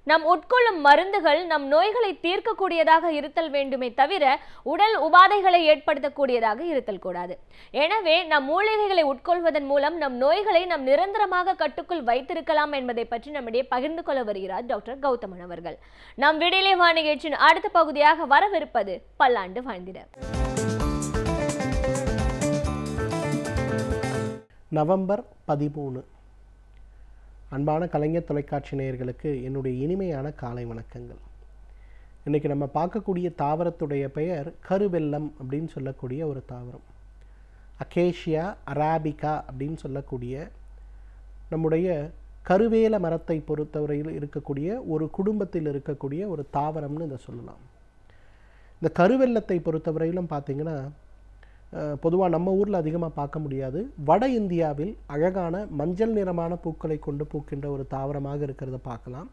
நாம் உட்கொள்ளும் மருந்துகள் நம் நோய்களை தீர்க்கக்கூடியதாக இருத்தல் வேண்டுமே தவிர உடல் உபாதைகளை ஏற்படுத்தக்கூடியதாக இருத்தல் கூடாது. எனவே நம் மூலிகைகளை உட்கொள்வதன் மூலம் நம் நோய்களை நாம் நிரந்தரமாக கட்டுக்குள் வைத்திருக்கலாம் என்பதை பற்றி நம்மிடையே பகிர்ந்து கொள்ள வருகிறார் டாக்டர் கௌதமன் அவர்கள். நம் விடியலே வா நிகழ்ச்சியின் அடுத்த பகுதியாக வரவிருப்பது பல்லாண்டு வாழ்ந்திட. நவம்பர் 13. அன்பான கலைஞர் தொலைக்காட்சி நேயர்களுக்கு என்னுடைய இனிமையான காலை வணக்கங்கள். இன்றைக்கி நம்ம பார்க்கக்கூடிய தாவரத்துடைய பெயர் கருவெல்லம் அப்படின்னு சொல்லக்கூடிய ஒரு தாவரம். அகேஷியா அராபிகா அப்படின்னு சொல்லக்கூடிய நம்முடைய கருவேல மரத்தை பொறுத்தவரையில் இருக்கக்கூடிய ஒரு குடும்பத்தில் இருக்கக்கூடிய ஒரு தாவரம்னு இதை சொல்லலாம். இந்த கருவெல்லத்தை பொறுத்தவரையிலும் பார்த்திங்கன்னா பொதுவாக நம்ம ஊரில் அதிகமாக பார்க்க முடியாது. வட இந்தியாவில் அழகான மஞ்சள் நிறமான பூக்களை கொண்டு பூக்கின்ற ஒரு தாவரமாக இருக்கிறத பார்க்கலாம்.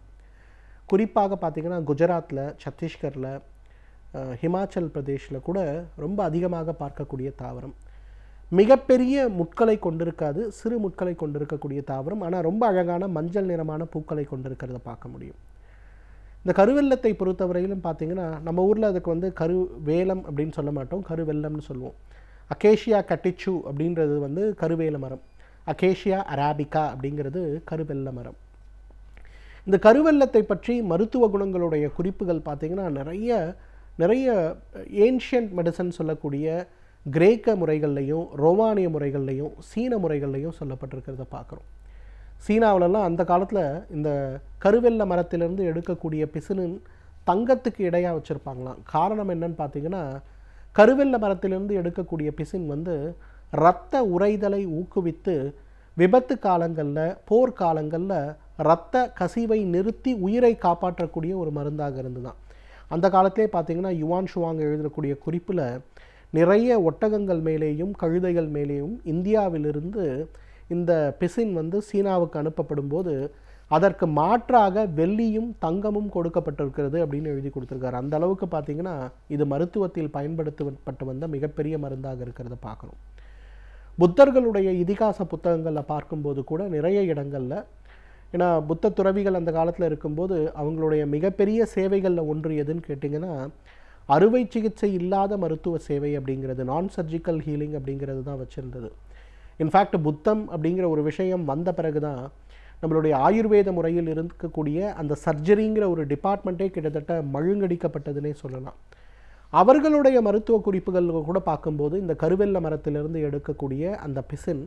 குறிப்பாக பார்த்திங்கன்னா குஜராத்தில், சத்தீஸ்கரில், ஹிமாச்சல் பிரதேஷில் கூட ரொம்ப அதிகமாக பார்க்கக்கூடிய தாவரம். மிகப்பெரிய முட்களை கொண்டிருக்காது, சிறு முட்களை கொண்டிருக்கக்கூடிய தாவரம். ஆனால் ரொம்ப அழகான மஞ்சள் நிறமான பூக்களை கொண்டிருக்கிறத பார்க்க முடியும். இந்த கருவெல்லத்தை பொறுத்தவரையிலும் பார்த்திங்கன்னா நம்ம ஊரில் அதுக்கு கருவேலம் அப்படின்னு சொல்ல மாட்டோம், கருவெல்லம்னு சொல்லுவோம். அகேஷியா கட்டிச்சு அப்படின்றது கருவேல மரம், அகேஷியா அராபிகா அப்படிங்கிறது கருவெல்ல மரம். இந்த கருவெல்லத்தை பற்றி மருத்துவ குணங்களுடைய குறிப்புகள் பார்த்திங்கன்னா நிறைய ஏன்ஷியன்ட் மெடிசன் சொல்லக்கூடிய கிரேக்க முறைகள்லையும் ரோமானிய முறைகள்லையும் சீன முறைகள்லையும் சொல்லப்பட்டிருக்கிறத பார்க்குறோம். சீனாவிலலாம் அந்த காலத்தில் இந்த கருவெல்ல மரத்திலிருந்து எடுக்கக்கூடிய பிசினின் தங்கத்துக்கு இடையாக வச்சுருப்பாங்களாம். காரணம் என்னன்னு பார்த்திங்கன்னா, கருவெல்ல மரத்திலிருந்து எடுக்கக்கூடிய பிசின் இரத்த உறைதலை ஊக்குவித்து விபத்து காலங்களில், போர்க்காலங்களில் இரத்த கசிவை நிறுத்தி உயிரை காப்பாற்றக்கூடிய ஒரு மருந்தாக இருந்துதான். அந்த காலத்திலே பார்த்திங்கன்னா யுவான் ஷுவாங் எழுதக்கூடிய குறிப்பில் நிறைய ஒட்டகங்கள் மேலேயும் கழுதைகள் மேலேயும் இந்தியாவிலிருந்து இந்த பிசின் சீனாவுக்கு அனுப்பப்படும் போது அதற்கு மாற்றாக வெள்ளியும் தங்கமும் கொடுக்கப்பட்டிருக்கிறது அப்படின்னு எழுதி கொடுத்துருக்காரு. அந்த அளவுக்கு பார்த்திங்கன்னா இது மருத்துவத்தில் பயன்படுத்தப்பட்டு வந்த மிகப்பெரிய மருந்தாக இருக்கிறத பார்க்கணும். புத்தர்களுடைய இதிகாச புத்தகங்களில் பார்க்கும்போது கூட நிறைய இடங்களில், ஏன்னா புத்த துறவிகள் அந்த காலத்தில் இருக்கும்போது அவங்களுடைய மிகப்பெரிய சேவைகளில் ஒன்று எதுன்னு கேட்டிங்கன்னா அறுவை சிகிச்சை இல்லாத மருத்துவ சேவை அப்படிங்கிறது, நான் சர்ஜிக்கல் ஹீலிங் அப்படிங்கிறது தான் வச்சுருந்தது. இன்ஃபேக்ட் புத்தம் அப்படிங்கிற ஒரு விஷயம் வந்த பிறகு தான் நம்மளுடைய ஆயுர்வேத முறையில் இருக்கக்கூடிய அந்த சர்ஜரிங்கிற ஒரு டிபார்ட்மெண்ட்டே கிட்டத்தட்ட மழுங்கடிக்கப்பட்டதுன்னே சொல்லலாம். அவர்களுடைய மருத்துவ குறிப்புகள் கூட பார்க்கும்போது இந்த கருவெல்ல மரத்திலிருந்து எடுக்கக்கூடிய அந்த பிசின்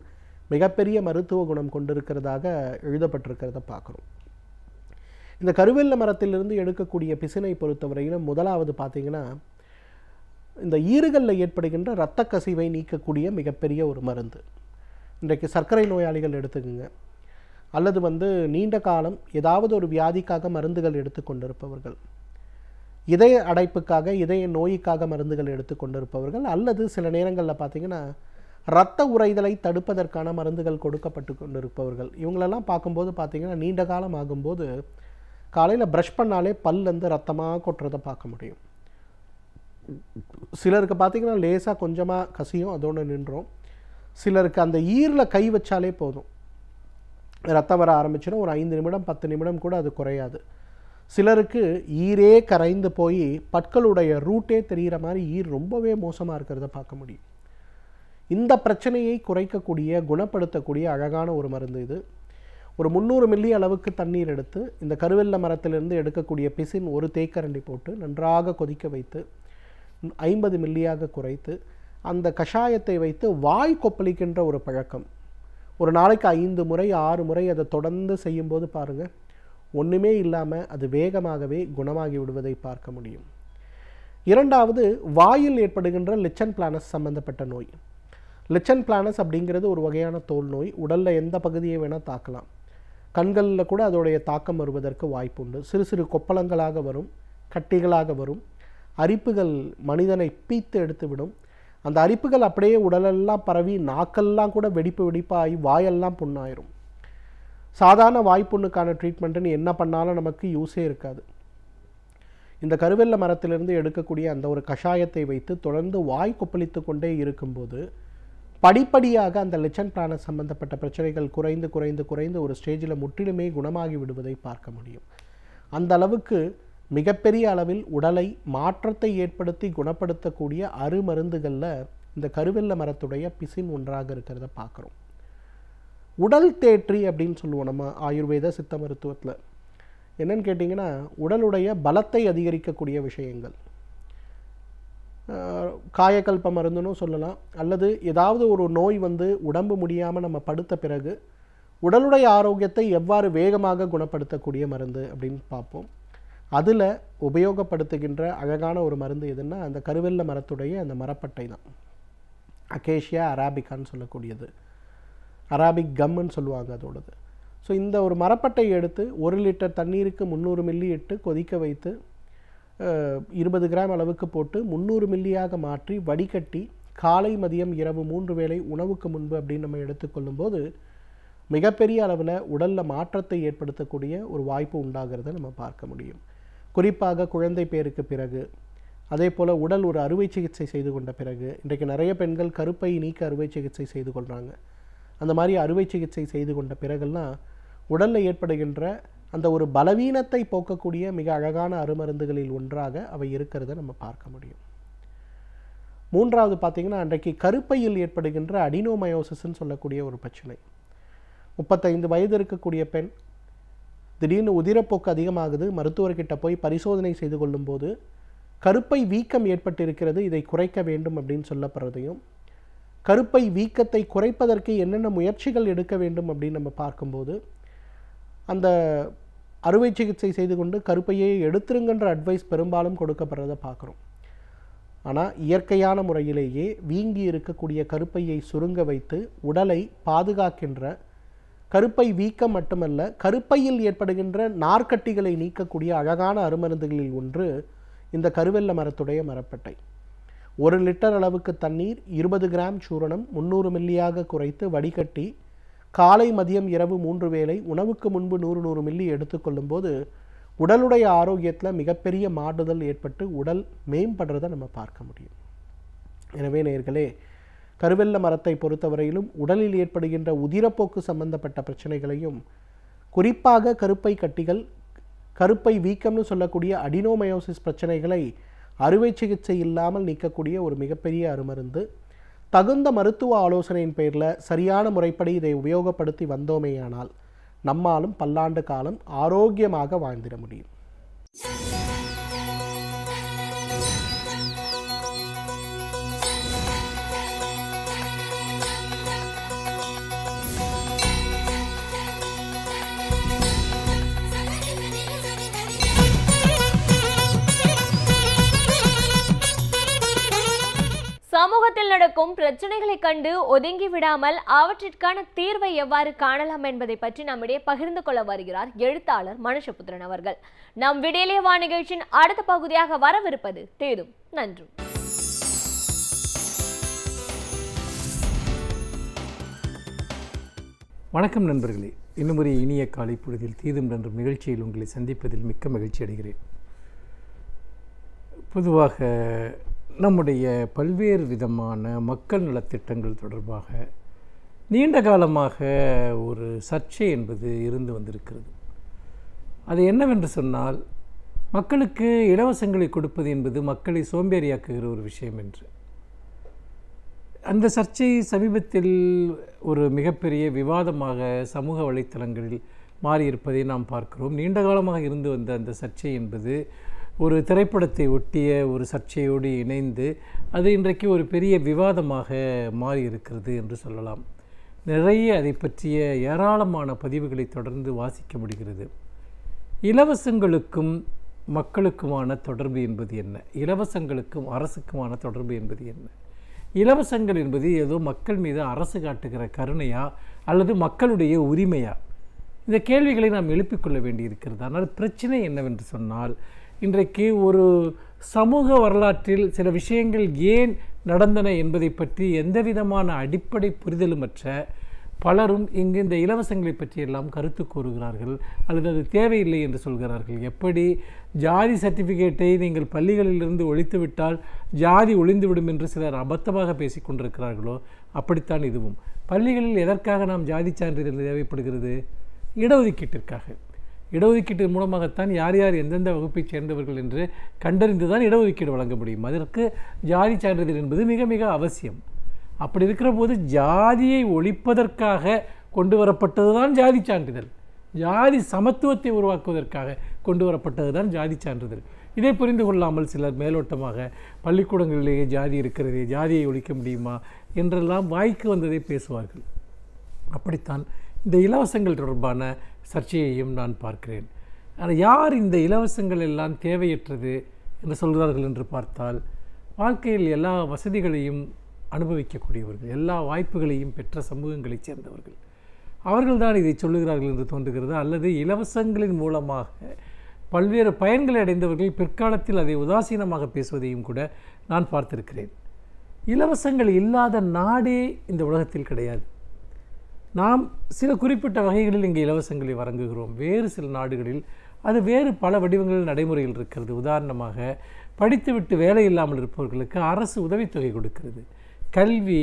மிகப்பெரிய மருத்துவ குணம் கொண்டிருக்கிறதாக எழுதப்பட்டிருக்கிறத பார்க்குறோம். இந்த கருவெல்ல மரத்திலிருந்து எடுக்கக்கூடிய பிசினை பொறுத்தவரையிலும் முதலாவது பார்த்திங்கன்னா இந்த ஈறுகளில் ஏற்படுகின்ற இரத்த கசிவை நீக்கக்கூடிய மிகப்பெரிய ஒரு மருந்து. இன்றைக்கு சர்க்கரை நோயாளிகள் எடுத்துக்கோங்க, அல்லது நீண்ட காலம் ஏதாவது ஒரு வியாதிக்காக மருந்துகள் எடுத்துக்கொண்டிருப்பவர்கள், இதய அடைப்புக்காக இதய நோய்க்காக மருந்துகள் எடுத்துக்கொண்டிருப்பவர்கள், அல்லது சில நேரங்களில் பார்த்திங்கன்னா இரத்த உறைதலை தடுப்பதற்கான மருந்துகள் கொடுக்கப்பட்டு கொண்டிருப்பவர்கள், இவங்களெல்லாம் பார்க்கும்போது பார்த்திங்கன்னா நீண்ட காலம் ஆகும்போது காலையில் ப்ரஷ் பண்ணாலே பல்லேருந்து ரத்தமாக கொட்டுறதை பார்க்க முடியும். சிலருக்கு பார்த்திங்கன்னா லேசாக கொஞ்சமாக கசியும், அதோடு நின்றோம். சிலருக்கு அந்த ஈரில் கை வச்சாலே போதும், ரத்தம் வர ஆரம்பிச்சிடும். ஒரு 5 நிமிடம் 10 நிமிடம் கூட அது குறையாது. சிலருக்கு ஈரே கரைந்து போய் பற்களுடைய ரூட்டே தெரிகிற மாதிரி ஈர் ரொம்பவே மோசமாக இருக்கிறத பார்க்க முடியும். இந்த பிரச்சனையை குறைக்கக்கூடிய, குணப்படுத்தக்கூடிய அழகான ஒரு மருந்து இது. ஒரு 300 மில்லி அளவுக்கு தண்ணீர் எடுத்து இந்த கருவெல்ல மரத்திலிருந்து எடுக்கக்கூடிய பிசின் ஒரு தேக்கரண்டி போட்டு நன்றாக கொதிக்க வைத்து 50 மில்லியாக குறைத்து அந்த கஷாயத்தை வைத்து வாய் கொப்பளிக்கின்ற ஒரு பழக்கம் ஒரு நாளைக்கு 5 முறை 6 முறை அதை தொடர்ந்து செய்யும்போது பாருங்கள், ஒன்றுமே இல்லாமல் அது வேகமாகவே குணமாகி விடுவதை பார்க்க முடியும். இரண்டாவது, வாயில் ஏற்படுகின்ற லிச்சன் பிளானஸ் சம்பந்தப்பட்ட நோய். லிச்சன் பிளானஸ் அப்படிங்கிறது ஒரு வகையான தோல் நோய். உடலில் எந்த பகுதியை வேணால் தாக்கலாம். கண்களில் கூட அதோடைய தாக்கம் வருவதற்கு வாய்ப்புண்டு. சிறு சிறு கொப்பளங்களாக வரும், கட்டிகளாக வரும். அரிப்புகள் மனிதனை பீத்து எடுத்துவிடும். அந்த அரிப்புகள் அப்படியே உடலெல்லாம் பரவி நாக்கெல்லாம் கூட வெடிப்பாகி வாயெல்லாம் புண்ணாயிரும். சாதாரண வாய்ப்புண்ணுக்கான ட்ரீட்மெண்ட்டுன்னு என்ன பண்ணாலும் நமக்கு யூஸே இருக்காது. இந்த கருவெல்ல மரத்திலிருந்து எடுக்கக்கூடிய அந்த ஒரு கஷாயத்தை வைத்து தொடர்ந்து வாய் கொப்பளித்து கொண்டே இருக்கும்போது படிப்படியாக அந்த லிச்சன் பிளானஸ் சம்பந்தப்பட்ட பிரச்சனைகள் குறைந்து குறைந்து குறைந்து ஒரு ஸ்டேஜில் முற்றிலுமே குணமாகி விடுவதை பார்க்க முடியும். அந்த அளவுக்கு மிகப்பெரிய அளவில் உடலை மாற்றத்தை ஏற்படுத்தி குணப்படுத்தக்கூடிய அருமருந்துகளில் இந்த கருவெல்ல மரத்துடைய பிசின் ஒன்றாக இருக்கிறத பார்க்குறோம். உடல் தேற்றி அப்படின்னு சொல்லுவோம் நம்ம ஆயுர்வேத சித்த மருத்துவத்தில். என்னன்னு கேட்டிங்கன்னா, உடலுடைய பலத்தை அதிகரிக்கக்கூடிய விஷயங்கள், காயக்கல்ப மருந்துன்னு சொல்லலாம். அல்லது ஏதாவது ஒரு நோய் உடம்பு முடியாமல் நம்ம படுத்த பிறகு உடலுடைய ஆரோக்கியத்தை எவ்வாறு வேகமாக குணப்படுத்தக்கூடிய மருந்து அப்படின்னு பார்ப்போம். அதில் உபயோகப்படுத்துகின்ற அழகான ஒரு மருந்து எதுன்னா அந்த கருவெல்ல மரத்துடைய அந்த மரப்பட்டை தான். அகேஷியா அராபிகான்னு சொல்லக்கூடியது, அராபிக் கம்முன்னு சொல்லுவாங்க அதோடது. ஸோ இந்த ஒரு மரப்பட்டை எடுத்து 1 லிட்டர் தண்ணீருக்கு 300 மில்லி இட்டு கொதிக்க வைத்து 20 கிராம் அளவுக்கு போட்டு 300 மில்லியாக மாற்றி வடிகட்டி காலை மதியம் இரவு 3 வேளை உணவுக்கு முன்பு அப்படின்னு நம்ம எடுத்துக்கொள்ளும்போது மிகப்பெரிய அளவில் உடலில் மாற்றத்தை ஏற்படுத்தக்கூடிய ஒரு வாய்ப்பு உண்டாகிறத நம்ம பார்க்க முடியும். குறிப்பாக குழந்தை பேருக்கு பிறகு, அதே போல் உடல் ஒரு அறுவை சிகிச்சை செய்து கொண்ட பிறகு, இன்றைக்கு நிறைய பெண்கள் கருப்பை நீக்க அறுவை சிகிச்சை செய்து கொள்கிறாங்க. அந்த மாதிரி அறுவை சிகிச்சை செய்து கொண்ட பிறகெல்லாம் உடலில் ஏற்படுகின்ற அந்த ஒரு பலவீனத்தை போக்கக்கூடிய மிக அழகான அருமருந்துகளில் ஒன்றாக அவை இருக்கிறத நம்ம பார்க்க முடியும். மூன்றாவது பார்த்திங்கன்னா, அன்றைக்கு கருப்பையில் ஏற்படுகின்ற அடினோமயோசிஸ்ன்னு சொல்லக்கூடிய ஒரு பிரச்சனை. 35 வயது இருக்கக்கூடிய பெண் திடீர்னு உதிரப்போக்கு அதிகமாகுது, மருத்துவர்கிட்ட போய் பரிசோதனை செய்து கொள்ளும்போது கருப்பை வீக்கம் ஏற்பட்டிருக்கிறது, இதை குறைக்க வேண்டும் அப்படின்னு சொல்லப்படுறதையும், கருப்பை வீக்கத்தை குறைப்பதற்கு என்னென்ன முயற்சிகள் எடுக்க வேண்டும் அப்படின்னு நம்ம பார்க்கும்போது அந்த அறுவை சிகிச்சை செய்து கொண்டு கருப்பையை எடுத்துருங்கன்ற அட்வைஸ் பெரும்பாலும் கொடுக்கப்படுறதை பார்க்குறோம். ஆனால் இயற்கையான முறையிலேயே வீங்கி இருக்கக்கூடிய கருப்பையை சுருங்க வைத்து உடலை பாதுகாக்கின்ற, கருப்பை வீக்கம் மட்டுமல்ல கருப்பையில் ஏற்படுகின்ற நார்க்கட்டிகளை நீக்கக்கூடிய அழகான அருமருந்துகளில் ஒன்று இந்த கருவெல்ல மரத்துடைய மரப்பட்டை. 1 லிட்டர் அளவுக்கு தண்ணீர் 20 கிராம் சூரணம் 300 மில்லியாக குறைத்து வடிகட்டி காலை மதியம் இரவு 3 வேளை உணவுக்கு முன்பு 100 மில்லி எடுத்துக்கொள்ளும்போது உடலுடைய ஆரோக்கியத்தில் மிகப்பெரிய மாறுதல் ஏற்பட்டு உடல் மேம்படுறதை நம்ம பார்க்க முடியும். எனவே நேயர்களே, கருவெல்ல மரத்தை பொறுத்தவரையிலும் உடலில் ஏற்படுகின்ற உதிரப்போக்கு சம்பந்தப்பட்ட பிரச்சனைகளையும், குறிப்பாக கருப்பை கட்டிகள், கருப்பை வீக்கம்னு சொல்லக்கூடிய அடினோமயோசிஸ் பிரச்சனைகளை அறுவை சிகிச்சை இல்லாமல் நீக்கக்கூடிய ஒரு மிகப்பெரிய அருமருந்து. தகுந்த மருத்துவ ஆலோசனையின் பெயரில் சரியான முறைப்படி இதை உபயோகப்படுத்தி வந்தோமேயானால் நம்மாலும் பல்லாண்டு காலம் ஆரோக்கியமாக வாழ்ந்திட முடியும். சமூகத்தில் நடக்கும் பிரச்சனைகளை கண்டு ஒதுங்கி விடாமல் அவற்றிற்கான தீர்வை எவ்வாறு காணலாம் என்பதை பற்றி நம்மிடையே பகிர்ந்து கொள்ள வருகிறார் எழுத்தாளர் மனுஷபுத்திரன் அவர்கள். நம் விடியலே வா நிகழ்ச்சியின் அடுத்த பகுதியாக வரவிருப்பது தேதும் நன்றும். வணக்கம் நண்பர்களே, இன்னும் ஒரு இனிய காலை பொழுதில் தீதும் நன்றும் நிகழ்ச்சியில் உங்களை சந்திப்பதில் மிக்க மகிழ்ச்சி அடைகிறேன். பொதுவாக நம்முடைய பல்வேறு விதமான மக்கள் நலத்திட்டங்கள் தொடர்பாக நீண்ட காலமாக ஒரு சர்ச்சை என்பது இருந்து வந்திருக்கிறது. அது என்னவென்று சொன்னால், மக்களுக்கு இலவசங்களை கொடுப்பது என்பது மக்களை சோம்பேறியாக்குகிற ஒரு விஷயம் என்று. அந்த சர்ச்சை சமீபத்தில் ஒரு மிகப்பெரிய விவாதமாக சமூக வலைத்தளங்களில் மாறியிருப்பதை நாம் பார்க்கிறோம். நீண்ட காலமாக இருந்து வந்த அந்த சர்ச்சை என்பது ஒரு திரைப்படத்தை ஒட்டிய ஒரு சர்ச்சையோடு இணைந்து அது இன்றைக்கு ஒரு பெரிய விவாதமாக மாறி இருக்கிறது என்று சொல்லலாம். நிறைய அதை பற்றிய ஏராளமான பதிவுகளை தொடர்ந்து வாசிக்க முடிகிறது. இலவசங்களுக்கும் மக்களுக்குமான தொடர்பு என்பது என்ன? இலவசங்களுக்கும் அரசுக்குமான தொடர்பு என்பது என்ன? இலவசங்கள் என்பது ஏதோ மக்கள் மீது அரசு காட்டுகிற கருணையா அல்லது மக்களுடைய உரிமையா? இந்த கேள்விகளை நாம் எழுப்பிக்கொள்ள வேண்டியிருக்கிறது. ஆனால் பிரச்சனை என்னவென்று சொன்னால், இன்றைக்கு ஒரு சமூக வரலாற்றில் சில விஷயங்கள் ஏன் நடந்தன என்பதை பற்றி எந்த விதமான அடிப்படை புரிதலுமற்ற பலரும் இங்கு இந்த இலவசங்களை பற்றியெல்லாம் கருத்து கூறுகிறார்கள் அல்லது அது தேவையில்லை என்று சொல்கிறார்கள். எப்படி ஜாதி சர்டிஃபிகேட்டை நீங்கள் பள்ளிகளிலிருந்து ஒழித்துவிட்டால் ஜாதி ஒழிந்துவிடும் என்று சிலர் அபத்தமாக பேசி கொண்டிருக்கிறார்களோ அப்படித்தான் இதுவும். பள்ளிகளில் எதற்காக நாம் ஜாதி சான்றிதழ் தேவைப்படுகிறது? இடஒதுக்கீட்டிற்காக. இடஒதுக்கீட்டு மூலமாகத்தான் யார் யார் எந்தெந்த வகுப்பைச் சேர்ந்தவர்கள் என்று கண்டறிந்து தான் இடஒதுக்கீடு வழங்க முடியும். அதற்கு ஜாதி சான்றிதழ் என்பது மிக மிக அவசியம். அப்படி இருக்கிற போது ஜாதியை ஒழிப்பதற்காக கொண்டு வரப்பட்டது தான் ஜாதி சான்றிதழ். ஜாதி சமத்துவத்தை உருவாக்குவதற்காக கொண்டு வரப்பட்டது தான் ஜாதி சான்றிதழ். இதை புரிந்து கொள்ளாமல் சிலர் மேலோட்டமாக பள்ளிக்கூடங்களிலேயே ஜாதி இருக்கிறதே, ஜாதியை ஒழிக்க முடியுமா என்றெல்லாம் வாய்க்கு வந்ததை பேசுவார்கள். அப்படித்தான் இந்த இலவசங்கள் தொடர்பான சர்ச்சையையும் நான் பார்க்கிறேன். ஆனால் யார் இந்த இலவசங்கள் எல்லாம் தேவையற்றது என்று சொல்கிறார்கள் என்று பார்த்தால், வாழ்க்கையில் எல்லா வசதிகளையும் அனுபவிக்கக்கூடியவர்கள், எல்லா வாய்ப்புகளையும் பெற்ற சமூகங்களைச் சேர்ந்தவர்கள், அவர்கள்தான் இதை சொல்லுகிறார்கள் என்று தோன்றுகிறது. அல்லது இலவசங்களின் மூலமாக பல்வேறு பயன்களை அடைந்தவர்கள் பிற்காலத்தில் அதை உதாசீனமாக பேசுவதையும் கூட நான் பார்த்திருக்கிறேன். இலவசங்கள் இல்லாத நாடே இந்த உலகத்தில் கிடையாது. நாம் சில குறிப்பிட்ட வகைகளில் இங்கே இலவசங்களை வழங்குகிறோம். வேறு சில நாடுகளில் அது வேறு பல வடிவங்களில் நடைமுறையில் இருக்கிறது. உதாரணமாக, படித்துவிட்டு வேலை இல்லாமல் இருப்பவர்களுக்கு அரசு உதவித்தொகை கொடுக்கிறது. கல்வி,